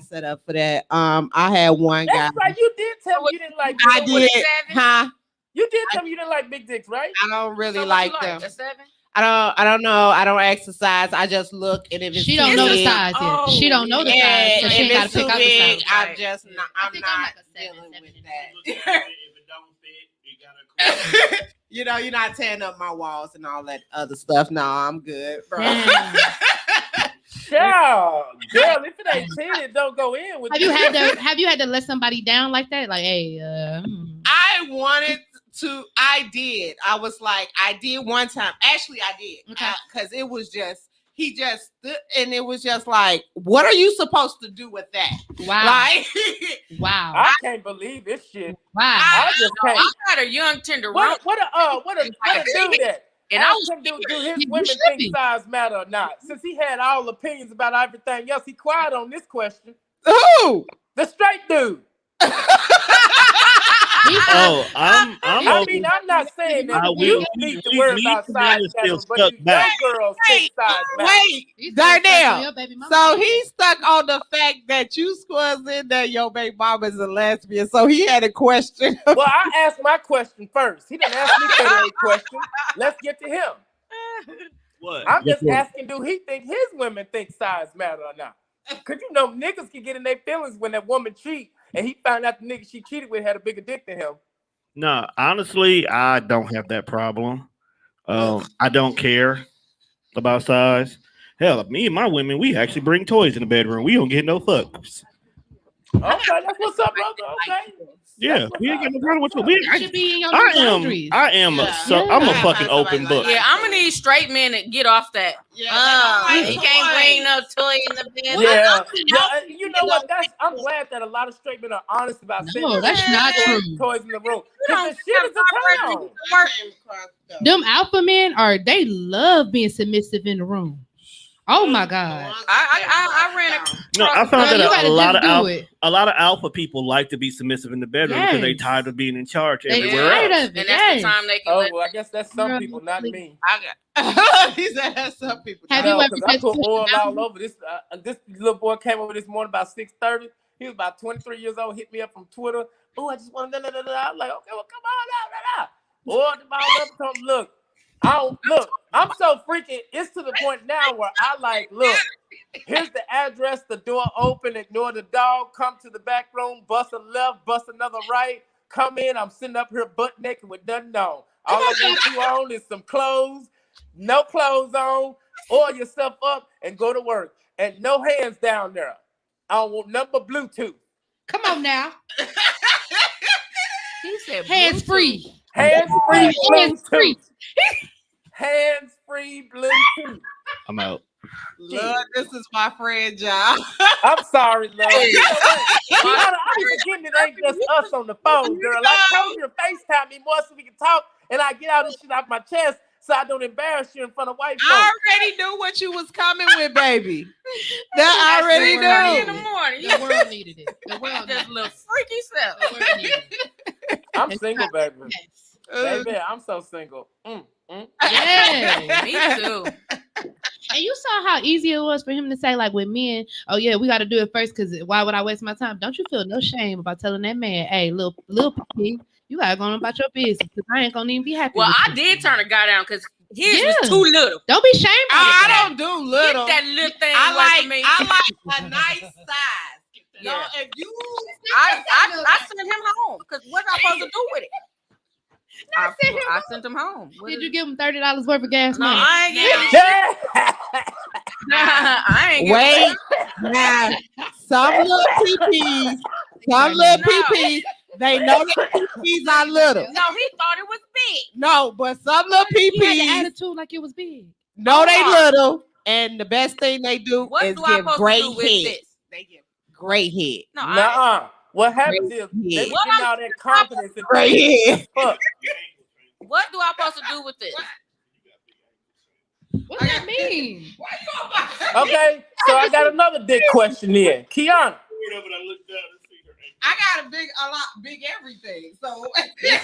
set up for that. I had one guy. That's right. You did tell me you didn't like. I did, huh? You did tell me you didn't like big dicks, right? I don't really So like what you them. A 7? I don't know. I don't exercise. I just look, and if it's She too don't know the big, size yet. She don't know the size, so she ain't if got it's to pick too out the big, size. I'm just not. I'm not dealing with that. You're not tearing up my walls and all that other stuff. No, I'm good, bro. Yeah, girl, if it ain't 10, it don't go in with Have you had to let somebody down like that? Like, hey, I wanted to. I did. I was like, I did one time. Actually, I did. Because it was just. He just stood, and it was just like, what are you supposed to do with that? Wow. Like, wow. I can't believe this shit. Wow. I just can't. I got a young tender. What a dude that. And I I was him do his women think size matter or not. Since he had all opinions about everything else, he quiet on this question. Who? The straight dude. I'm not saying that you need to worry about size matter, but you young girls think size matter. Wait, Darnell. So he stuck on the fact that you squares in there, your baby mama's a lesbian. So he had a question. Well, I asked my question first. He didn't ask me a question. Let's get to him. What? I'm just asking, do he think his women think size matter or not? Because niggas can get in their feelings when that woman cheat and he found out the nigga she cheated with had a bigger dick than him. No, honestly, I don't have that problem. I don't care about size. Hell, me and my women, we actually bring toys in the bedroom. We don't get no fucks. Okay, that's what's up, brother. Okay. Yeah, we ain't got no problem with you. You should be in your boundaries. I'm a fucking open book. Yeah, I'm gonna need straight men to get off that. He can't bring no toy in the bed. Yeah. You know what? I'm glad that a lot of straight men are honest about saying that's not true. Toys in the room. Because the shit is a turn on. Them alpha men they love being submissive in the room. Oh my God! I ran across. No, I found that a lot of alpha people like to be submissive in the bedroom because they tired of being in charge everywhere else. And that's the time they can. I guess that's some people, not me. He said that's some people. Have you ever I put oil all over this? This little boy came over this morning about 6:30. He was about 23 years old. Hit me up from Twitter. Oh, I just want to. I'm like, okay, well, come on out. Oil the ball up. Come look. I'm so freaking. It's to the point now where I like, look, here's the address, the door open, ignore the dog, come to the back room, bust a left, bust another right, come in. I'm sitting up here butt naked with nothing on. All I want you on is some clothes, no clothes on, oil yourself up and go to work. And no hands down there. I don't want number Bluetooth. Come on now. He said hands free. Hands-free Bluetooth. Hands-free Bluetooth. I'm out. Lord, this is my friend, John. I'm sorry, love. You know what? I be forgetting it ain't just us on the phone, girl. I told you to FaceTime me more so we can talk and I get all this shit off my chest so I don't embarrass you in front of white folks. I already knew what you was coming with, baby. That I already knew. In the morning. The world needed it. The world just little freaky self. The world needed it. I'm single, baby. Baby, I'm so single. Yeah, me too. And you saw how easy it was for him to say, like with men, oh yeah, we got to do it first because why would I waste my time? Don't you feel no shame about telling that man, hey, little pig, you gotta go on about your business because I ain't gonna even be happy. Well, I did turn a guy down because his was too little. Don't be shamed. I don't do little. Get that little thing. I like a nice size. Yeah. No, if you, I sent him home because what am I supposed to do with it? I sent him home. Did you give him $30 worth of gas money? No, I ain't get him. Wait. Now, some little PPs, they know that PPs are little. No, he thought it was big. No, but some little He had PPs, the attitude like it was big. no, they little, and the best thing they do is give great head. They give great head. Nuh-uh. What happens is they get all that confidence and great head. What do I supposed to do with this? What does that mean? Okay, so I got another dick question here. Kiana. I got a big everything. So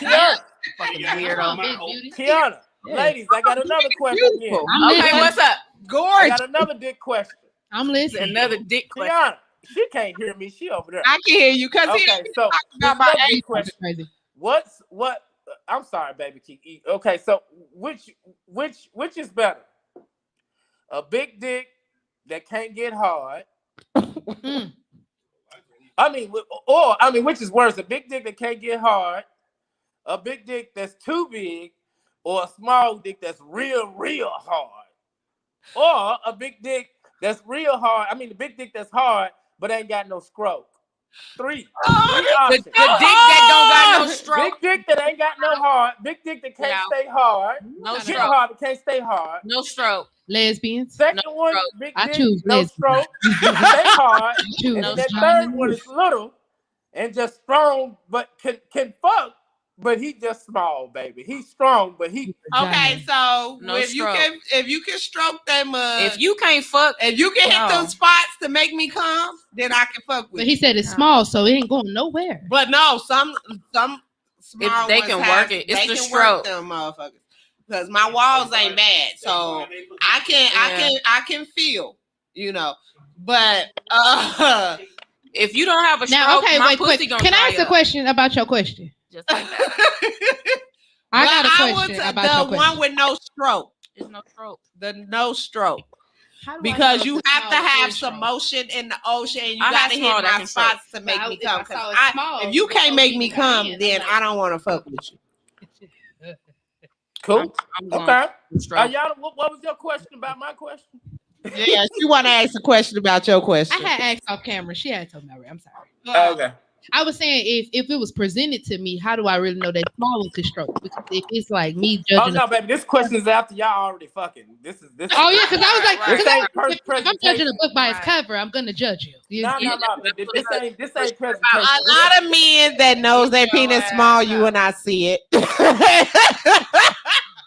Kiana. Fucking weirdo. Kiana. Ladies, I got another question here. Okay, what's up? Gorgeous. I got another dick question. I'm listening. Another dick question. Kiana, she can't hear me. She over there. I can hear you because so about my age. question. What? I'm sorry, baby. Okay, so which is better? A big dick that can't get hard. I mean, which is worse? A big dick that can't get hard, a big dick that's too big, or a small dick that's real hard, or a big dick that's real hard. I mean, the big dick that's hard but ain't got no stroke. Three options. The dick that don't got no stroke. Big dick that ain't got no hard. Big dick that can't stay hard. No Get stroke. hard but can't stay hard. No stroke. Lesbians. Second No one, stroke. big I dick, choose no lesbians. stroke, stay hard. choose And no that stroke. third one is little and just strong, but can fuck. But he just small, baby. He's strong, but he Okay, so No if stroke. you can stroke them, If you can't fuck, if you can hit No. those spots to make me come, then I can fuck with But you. he said it's small, so it ain't going nowhere. But no, some small If they ones can have- work it, it's they the can stroke. work them motherfuckers. Because my walls ain't bad, so I can feel, you know. But if you don't have a stroke, Now, okay, my wait, pussy quick. gonna Can I dry ask a up. question about your question? Just like that. I got a I question was about your the one question. with no stroke. There's no stroke. The no stroke. Because you have to have some motion in the ocean, and you got to hit my spots to make me come. If you can't make me come, then I don't want to fuck with you. Cool. Okay. Ayanna, what was your question about my question? Yeah, she want to ask a question about your question. I had asked off camera. She had told me. I'm sorry. Okay. I was saying if it was presented to me, how do I really know that small one could stroke? Because if it's like me judging. Oh no, baby, this question is after y'all already fucking. This. Oh yeah, because I was like, if I'm judging a book by its cover, I'm gonna judge you. No. This ain't presentation. A lot of men that knows their penis small, you will not see it.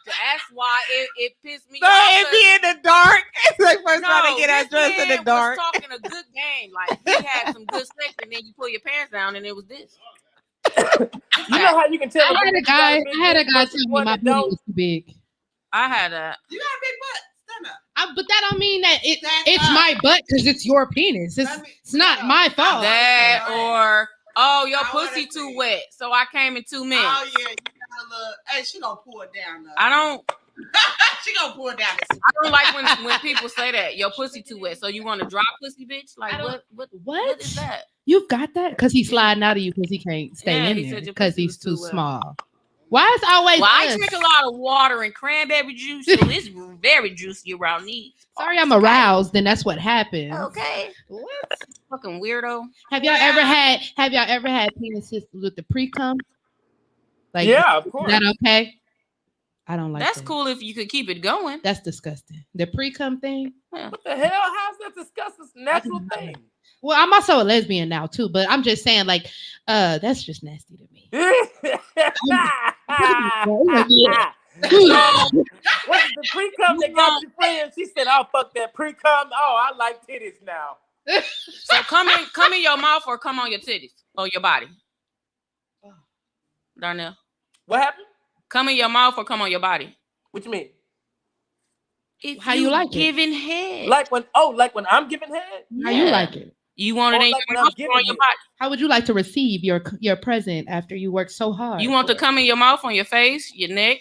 That's why it pissed me so off. It be in the dark. It's like first time they get us dressed in the dark. Was talking a good game. Like he had some good sex, and then you pull your pants down, and it was this. You know how you can tell? I had a guy tell me my booty was too big. I had a. You got a big butt. Stand up. But that don't mean that it's my butt because it's your penis. It's not my fault. That or your pussy too wet, so I came in 2 minutes. Oh yeah, you got a little. Hey, she gonna pull it down. I don't. She gonna pull it down. I don't like when people say that your pussy too wet. So you want to drop pussy, bitch? Like what is that? You've got that because he's sliding out of you because he can't stay in there because he's too small. Why is always? Well, I drink a lot of water and cranberry juice, so it's very juicy around these. Sorry, I'm aroused. Then that's what happens. Okay. What? Fucking weirdo. Have y'all ever had penises with the pre-cum? Like, yeah, of course. Is that okay? I don't like that's that. cool if you could keep it going. That's disgusting. The pre-cum thing. What the hell? How's that disgusting? It's a natural thing. Well, I'm also a lesbian now too, but I'm just saying, like, that's just nasty to me. What's the pre-cum that got your friend? She said, "I'll fuck that pre-cum." Oh, I like titties now. So come in your mouth or come on your titties or your body. Darnell. What happened? Come in your mouth or come on your body. What you mean? If how you like giving it? Head. Like when I'm giving head? How you like it? You want it in like your mouth or on your body? How would you like to receive your present after you work so hard? You want to come in your mouth, on your face, your neck?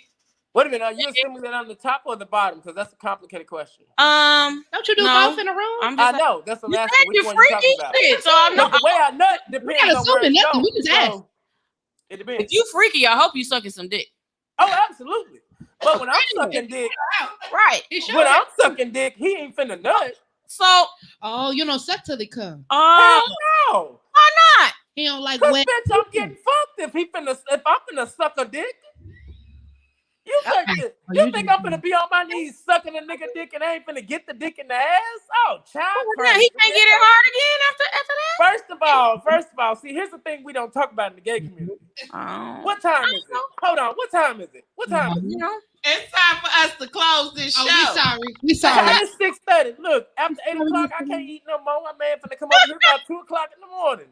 Wait a minute, are you assuming that on the top or the bottom? Because that's a complicated question. Don't you do both in a room? I know. That's the last one. Which one you talking about? So I'm not the way I nut depends on where it goes. We just ask. It depends. If you freaky, I hope you sucking some dick. Oh, absolutely. But when I'm sucking dick, right? When I'm sucking dick, he ain't finna nut. So, you don't suck till they come. Hell no. Why not? He don't like wet. Bitch, I'm getting fucked if I'm finna suck a dick. You think I'm finna be on my knees sucking a nigga dick and I ain't finna get the dick in the ass? Oh, child. He can't get it hard again after that? First of all, see, here's the thing we don't talk about in the gay community. What time is it? Hold on, what time is it? What time is it? You know? It's time for us to close this show. We sorry. It's 6:30. Look, after 8 o'clock, I can't eat no more. My man finna come over here about 2 o'clock in the morning.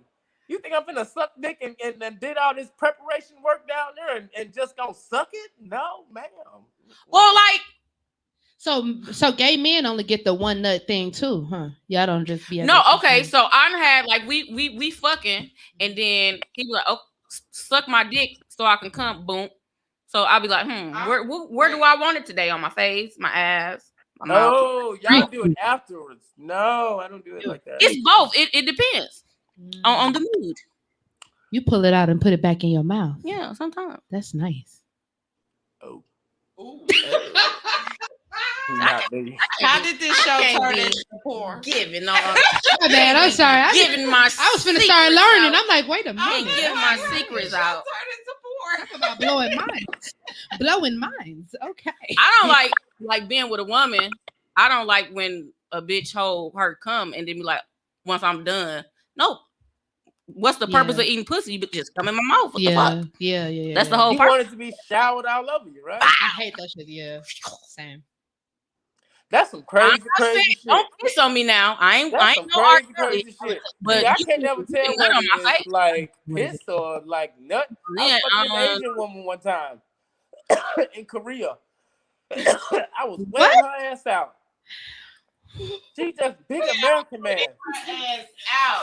You think I'm finna suck dick and did all this preparation work down there and just gonna suck it? No, ma'am. Well, like, so gay men only get the one nut thing too, huh? Y'all don't just be so I had like we fucking and then he was like, oh, suck my dick so I can come, boom. So I'll be like, where do I want it today? On my face, my ass, my mouth? Y'all do it afterwards. No, I don't do it like that. It's both. It depends on the mood. You pull it out and put it back in your mouth. Yeah, sometimes. That's nice. Oh. How did this show turn into porn? Giving all. My bad. I'm sorry. I was finna start learning. I'm like, wait a minute. Giving my secrets out. Talk about blowing minds. Blowing minds. Okay. I don't like being with a woman. I don't like when a bitch hold her come and then be like, once I'm done. No. What's the purpose of eating pussy? But just come in my mouth. What the fuck? Yeah. That's the whole purpose. You purpose. want it to be showered all over you, right? I hate that shit. Yeah. Same. That's some crazy shit. Don't piss on me now. I ain't no crazy shit. But see, I can't never tell whether it's like piss or like nut. I fucked an Asian woman one time in Korea. I was wearing her ass out. She just big American man. Ass out.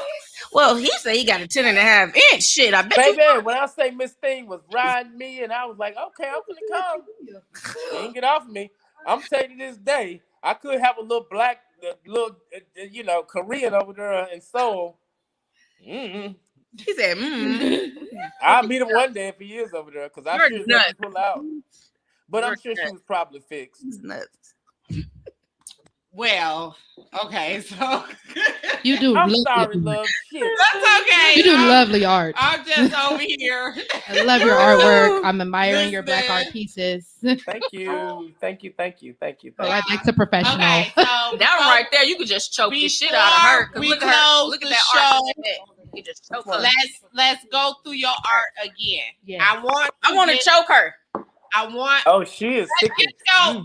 Well, he said he got a 10.5-inch shit. I bet Baby, when I say Miss Thing was riding me and I was like, okay, I'm gonna come. She ain't get off me. I'm telling you this day, I could have a little black, Korean over there in Seoul. Mm-hmm. He said, I'll meet him one day if he is over there, because I You're sure nuts. let him pull out. But I'm sure she was probably fixed. He's nuts. Well, okay, so You do. I'm lovely sorry, art. love. Shit. that's okay. You do lovely art. I'm just over here. I love your artwork. I'm admiring your black art pieces. Thank you. Thank you. Right next to professional. Okay, so That one right there, you could just choke the shit out of her. 'Cause we look at her. close Look at the that show. art. You could just choke her. Let's go through your art again. Yeah. I want to choke her. I want. Oh, she is sick. So,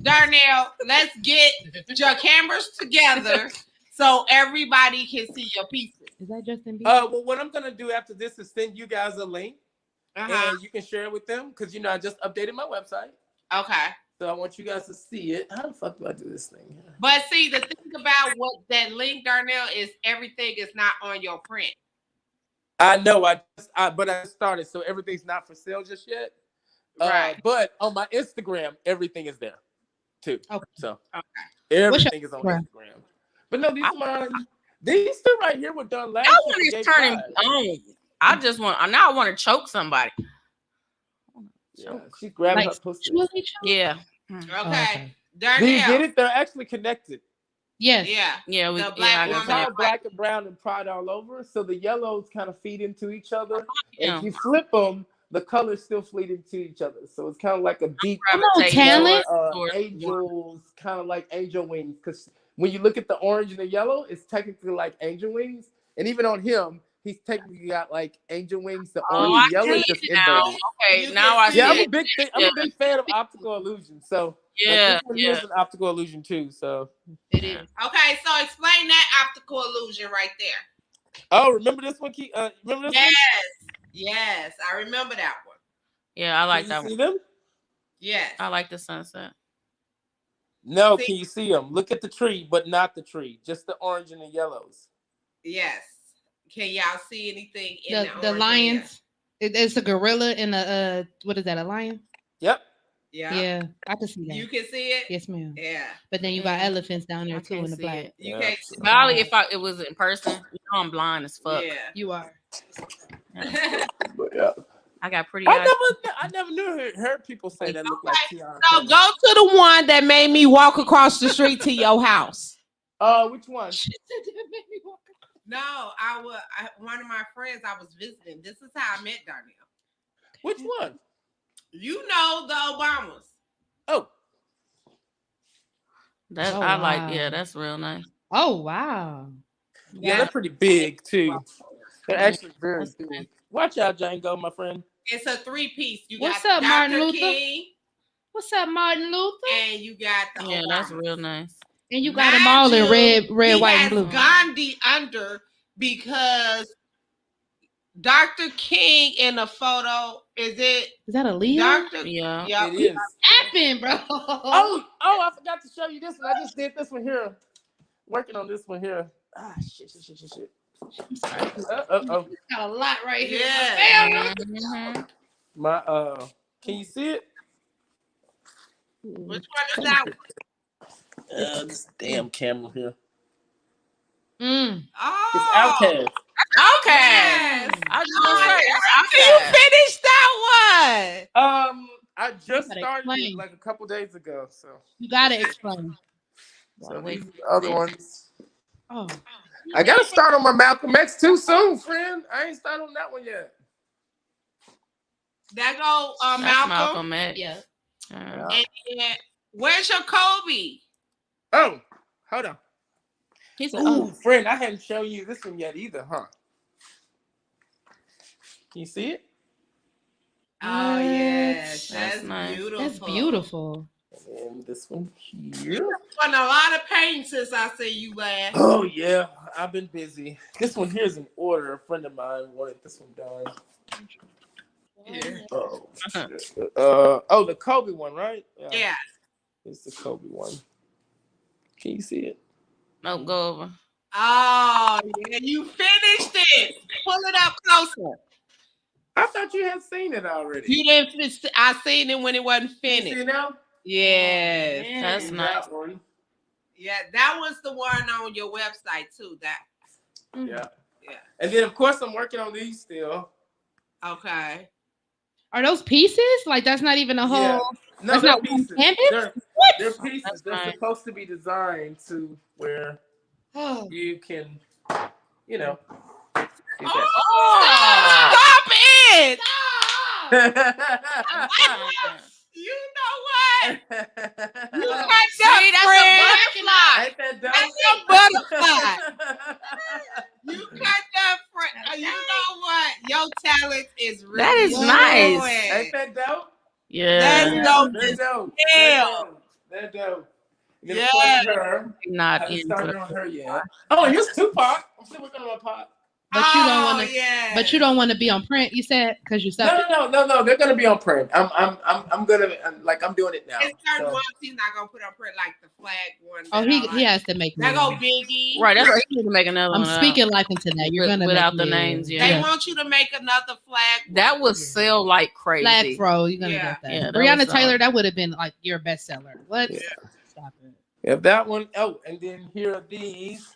Darnell, let's get your cameras together so everybody can see your pieces. Is that Justin Bieber? Well, what I'm gonna do after this is send you guys a link, and you can share it with them, because I just updated my website. Okay. So I want you guys to see it. How the fuck do I do this thing? But see, the thing about what that link, Darnell, is everything is not on your print. I know. But I started, so everything's not for sale just yet. Right. But on my Instagram, everything is there too. Okay. So Okay. everything is on Instagram. But no, these two right here were done last That year. one is turning on. I just want. Now I want to choke somebody. Yeah, she's grabbing her pussy. Yeah. Okay. Do you get it? They're actually connected. Yes. Yeah. The black It's woman. all black and brown and pride all over, so the yellows kind of feed into each other. And if you flip them, the colors still feed into each other. So it's kind of like a deep talent. angels, kind of like angel wings. Because when you look at the orange and the yellow, it's technically like angel wings. And even on him, he's technically got like angel wings. The orange and yellow is just inverted. Okay, now I see. Yeah, I'm a big fan of optical illusion. So yeah, this one here is an optical illusion too. So it is. Okay, so explain that optical illusion right there. Oh, remember this one? Remember this one? Yes, I remember that one. Yeah, I like Can that you one. see them? Yes. I like the sunset. No, can you see them? Look at the tree, but not the tree. Just the orange and the yellows. Yes. Can y'all see anything in The lions? It's a gorilla and a what is that? A lion? Yep. Yeah, I can see that. You can see it? Yes, ma'am. Yeah. But then you got elephants down there too in the black. You can't see Probably if it was in person, I'm blind as fuck. Yeah. You are. Yeah. I got pretty eyes. I never heard people say that look like Tiana. So go to the one that made me walk across the street to your house. Which one? No, one of my friends I was visiting. This is how I met Darnell. Which one? You know the Obamas. Oh. I like, that's real nice. Oh wow. Yeah, they're pretty big too. They're actually very big. Watch out, Django, my friend. It's a 3-piece. You What's got up, Dr. Martin Luther? King, What's up, Martin Luther? and you got the Yeah, Obamas. that's real nice. And you got them all in red, He white, has and blue. Gandhi under because Dr. King in the photo Is that a Leo? Dr. Yeah. Yep. It is. Apping, bro. Oh, I forgot to show you this one. I just did this one here. Working on this one here. Ah, shit. I'm sorry. Oh. Got a lot right here. Yeah. My can you see it? Which one is that one? This damn camera here. Mm. Oh, It's Outcast. Yes. I was just gonna say, You finished that one. I just Gotta started explain. it like a couple days ago. So You gotta explain. these are the other ones. Oh. I gotta start on my Malcolm X too soon, friend. I ain't started on that one yet. That go that's Malcolm. Malcolm X. Yeah. And where's your Kobe? Oh, hold on. He said, Ooh, friend, I hadn't shown you this one yet either, huh? Can you see it? Oh yes, That's that's nice. beautiful. That's beautiful. And this one here. Done a lot of painting since I see you last. Oh yeah, I've been busy. This one here is in order. A friend of mine wanted this one done. Yeah. Oh, shit. The Kobe one, right? Yeah. It's the Kobe one. Can you see it? no, go over. Oh yeah, you finished it. Pull it up closer. I thought you had seen it already. You didn't. I seen it when it wasn't You see finished. it now? Yes. That's nice. That one. Yeah, that was the one on your website too. That. Yeah. Yeah. And then of course I'm working on these still. Okay. Are those pieces? Like that's not even a whole. Yeah. No, that's they're not pieces. one canvas. What? They're pieces. That's They're nice. supposed to be designed to where Oh. you can, you know. Stop it! Stop. You know what? You You got See, that that's friend. a butterfly. Ain't that dope? That's a butterfly. You got that friend. You know what? Your talent is really That is nice. Ain't that dope? Yeah. That's dope. They're dope. Hell. They're dope. And then Yeah. of course her. Not I haven't into started it. on her yet. Oh, and here's Tupac. I'm still working on my pot. But you don't want to. Yeah. But you don't want to be on print. You said because you suck. No. They're gonna be on print. I'm doing it now. It's certain So- ones he's not gonna put on print like the flag one. Oh, he has to make. That more. go Biggie. Right, that's what you need to make another I'm one. speaking life into that. You're gonna without make the me- names. Yeah. They want you to make another flag. That would sell like crazy. Flag Fro. You're gonna Yeah. get that. Yeah, that Breonna was, Taylor. That would have been like your bestseller. What? Yeah. Stop it. Yeah, that one. Oh, and then here are these.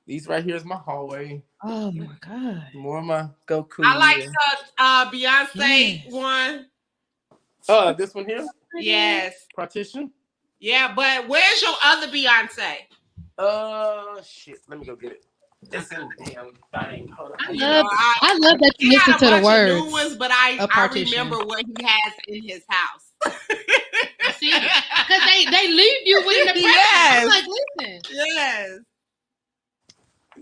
These right here is my hallway. Oh my god. More of my Goku. I like the Beyonce Yes. one. This one here. Yes. Partition. Yeah, but where's your other Beyonce? Shit. Let me go get it. It's in the damn thing. Hold on. I love that you He listen got to a the bunch words. of new ones, but I partition. remember what he has in his house. See, because they leave you with the Yes. I'm like, listen. Yes.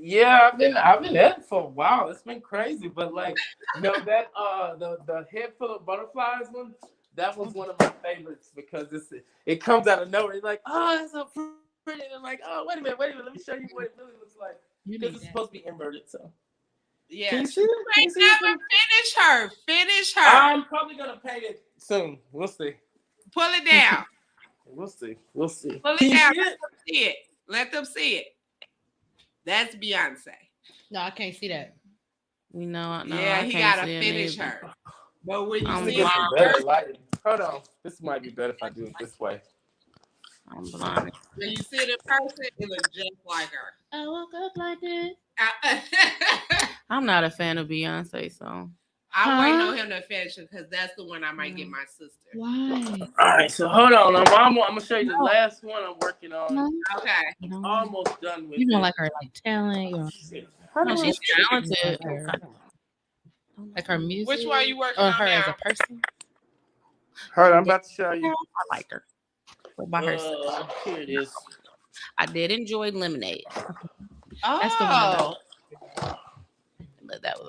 Yeah, I've been at it for a while. It's been crazy, but like, that the head full of butterflies one, that was one of my favorites because it comes out of nowhere. It's like, oh, that's so pretty. And I'm like, oh, wait a minute, let me show you what it really looks like. Because it's supposed to be inverted, so. Yeah. Can you see You it? Can you ain't see it? never finish her. I'm probably gonna paint it soon. We'll see. Pull it down. We'll see. We'll see. Pull Can it you down. see Let it? them see it. Let them see it. That's Beyonce. No, I can't see that. You know, no, Yeah, I he can't gotta see it finish neither. her. But when you I'm see Get it some better lighting. Hold on. This might be better if I do it this way. I'm blind. when you see it in person, it looks just like her. I woke up like this. I'm not a fan of Beyonce, so I'm waiting on him to finish it because that's the one I might get my sister. Why? All right, so hold on. I'm gonna show you the last one I'm working on. No, Okay. you don't, Almost done with you don't it. like her like talent. You don't no, she's talented. like her, like her music. Which one are you working or on her now? as a person. Hold on, I'm about to show you. I like her. But by herself. Here it is. I did enjoy Lemonade. Oh, That's the one But that was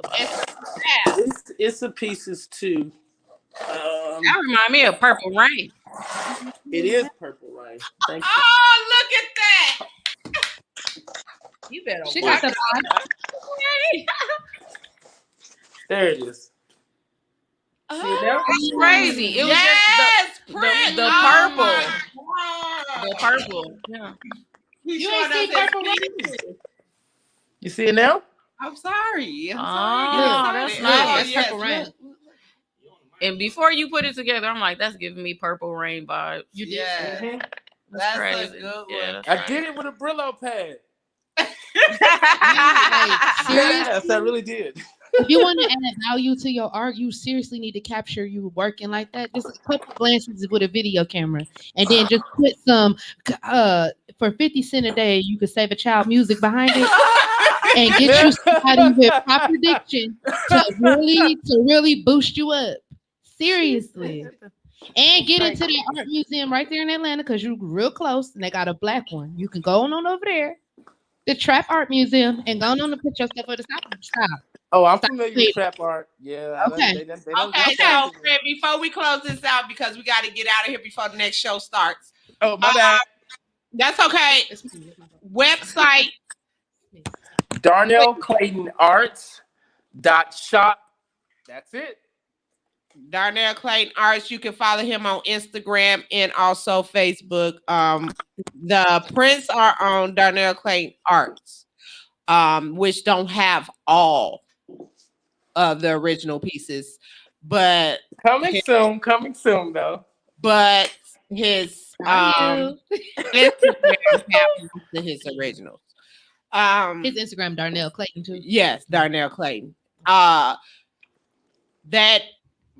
It's the pieces too. that remind me of Purple Rain. It is Purple Rain. Thank you. Oh, look at that. You better She got the There it is. See it now? That's crazy. It was Yes, just Prince. the Oh, purple. my God. the purple. Yeah. He You showed ain't see us his Purple Rain? pieces. You see it now? I'm sorry. Oh, I'm sorry. that's nice. That's Purple Rain. And before you put it together, I'm like, that's giving me Purple Rain vibes. You did. Yeah. Mhm. That's crazy. a good one. Yeah, I did it with a Brillo pad. Like, seriously? Yes, I really did. If you want to add value to your art, you seriously need to capture you working like that. Just a couple glances with a video camera, and then just put some. For 50 cents a day, you could save a child music behind it, and get you somebody with proper diction to really boost you up. Seriously, and get into the art museum right there in Atlanta because you're real close, and they got a black one. You can go on over there, the Trap Art Museum, and go on and put yourself at the stop. Oh, I'm familiar with trap art. Yeah. Okay. They don't Okay, do that. so Fred, before we close this out, because we got to get out of here before the next show starts. Oh, my bad. That's okay. Website. Darnell Clayton Arts.shop. That's it. Darnell Clayton Arts. You can follow him on Instagram and also Facebook. The prints are on Darnell Clayton Arts, which don't have all of the original pieces, but Coming soon though. But his How Instagram have most of his originals. His Instagram, Darnell Clayton too. Yes, Darnell Clayton. That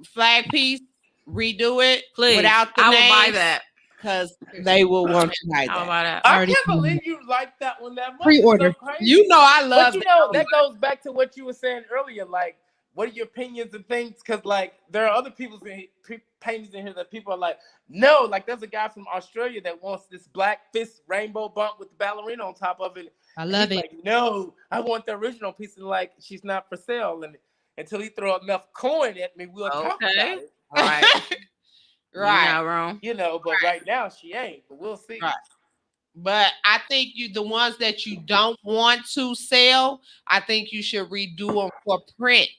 flag piece, redo it Please. without the I will buy names, that. because they will want to like How that. about that? I can't believe you like that one that much. Pre-order. It's so crazy. You know I love But you know, that goes back to what you were saying earlier. Like, what are your opinions and things? Because, like, there are other people's paintings in here that people are like, no. Like, there's a guy from Australia that wants this black fist rainbow bump with the ballerina on top of it. I love it. Like, no, I want the original piece. And, like, she's not for sale. And until he throw enough coin at me, we'll talk about it. Right. Right. You're not wrong. You know, but right now she ain't. But we'll see. Right. But I think the ones that you don't want to sell, I think you should redo them for print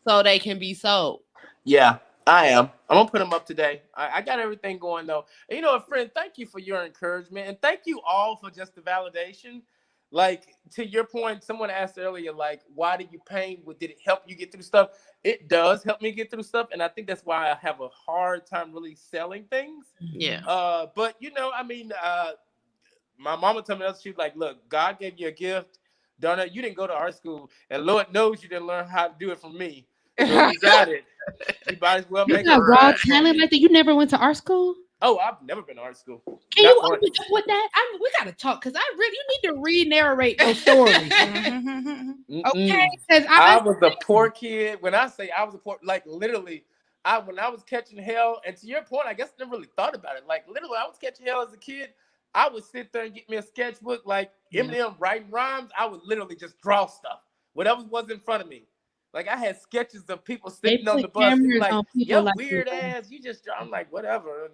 so they can be sold. Yeah, I am. I'm gonna put them up today. I got everything going though. And you know what, friend? Thank you for your encouragement, and thank you all for just the validation. Like, to your point, someone asked earlier, like, why did you paint? Did it help you get through stuff? It does help me get through stuff, and I think that's why I have a hard time really selling things. Yeah. But you know, I mean, my mama told me that she was like, look, God gave you a gift. Donna, you didn't go to art school, and Lord knows you didn't learn how to do it from me. So you got it. You might as well make it. Raw talent like that. You never went to art school? Oh, I've never been to art school. Can you open up with that? We gotta talk because you need to re-narrate those stories. Okay, because I was a poor kid. When I say I was a poor, like literally, when I was catching hell, and to your point, I guess I never really thought about it. Like literally, I was catching hell as a kid. I would sit there and get me a sketchbook, like Eminem writing rhymes. I would literally just draw stuff, whatever was in front of me. Like I had sketches of people sitting on the bus, like, yo, weird ass, you just draw. I'm like, whatever.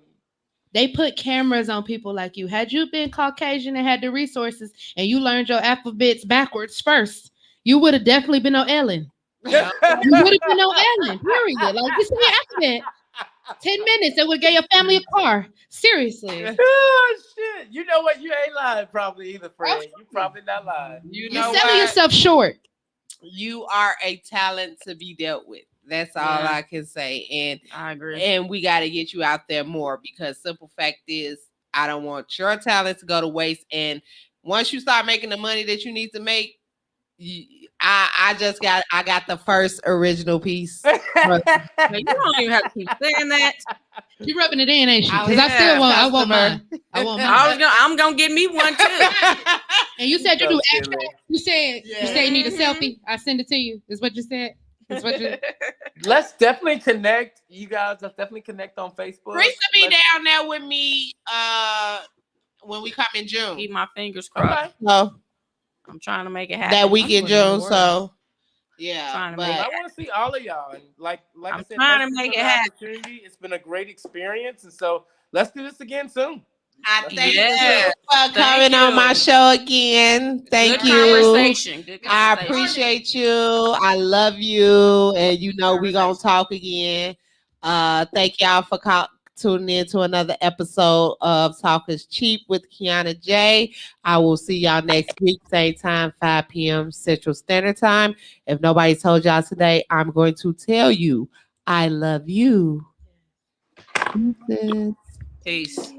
They put cameras on people like you. Had you been Caucasian and had the resources and you learned your alphabets backwards first, you would have definitely been on Ellen. You would have been on Ellen, period. Like, you say alphabet. 10 minutes, they would get your family a car. Seriously. Oh, shit. You know what? You ain't lying probably either, friend. You probably not lying. You're selling yourself short. You are a talent to be dealt with. That's all I can say. And I agree. And we got to get you out there more, because simple fact is, I don't want your talent to go to waste. And once you start making the money that you need to make, I got the first original piece. You don't even have to keep saying that. You rubbing it in, ain't she? Because I want mine. I'm gonna get me one too. And you said you do extra. You said you need a selfie. I send it to you. Is what you said. Let's definitely connect. You guys, let's definitely connect on Facebook. Risa be down there with me when we come in June. Keep my fingers crossed. Okay. So I'm trying to make it happen. that week in June. So I want to see all of y'all. And like I'm I said, trying to make it happen. It's been a great experience, and so let's do this again soon. I thank you for coming on my show again. Thank you. Good conversation. I appreciate you. I love you. And you know we're going to talk again. Thank y'all for tuning in to another episode of Talk is Cheap with Kiana J. I will see y'all next week, same time, 5 p.m. Central Standard Time. If nobody told y'all today, I'm going to tell you, I love you. Peace.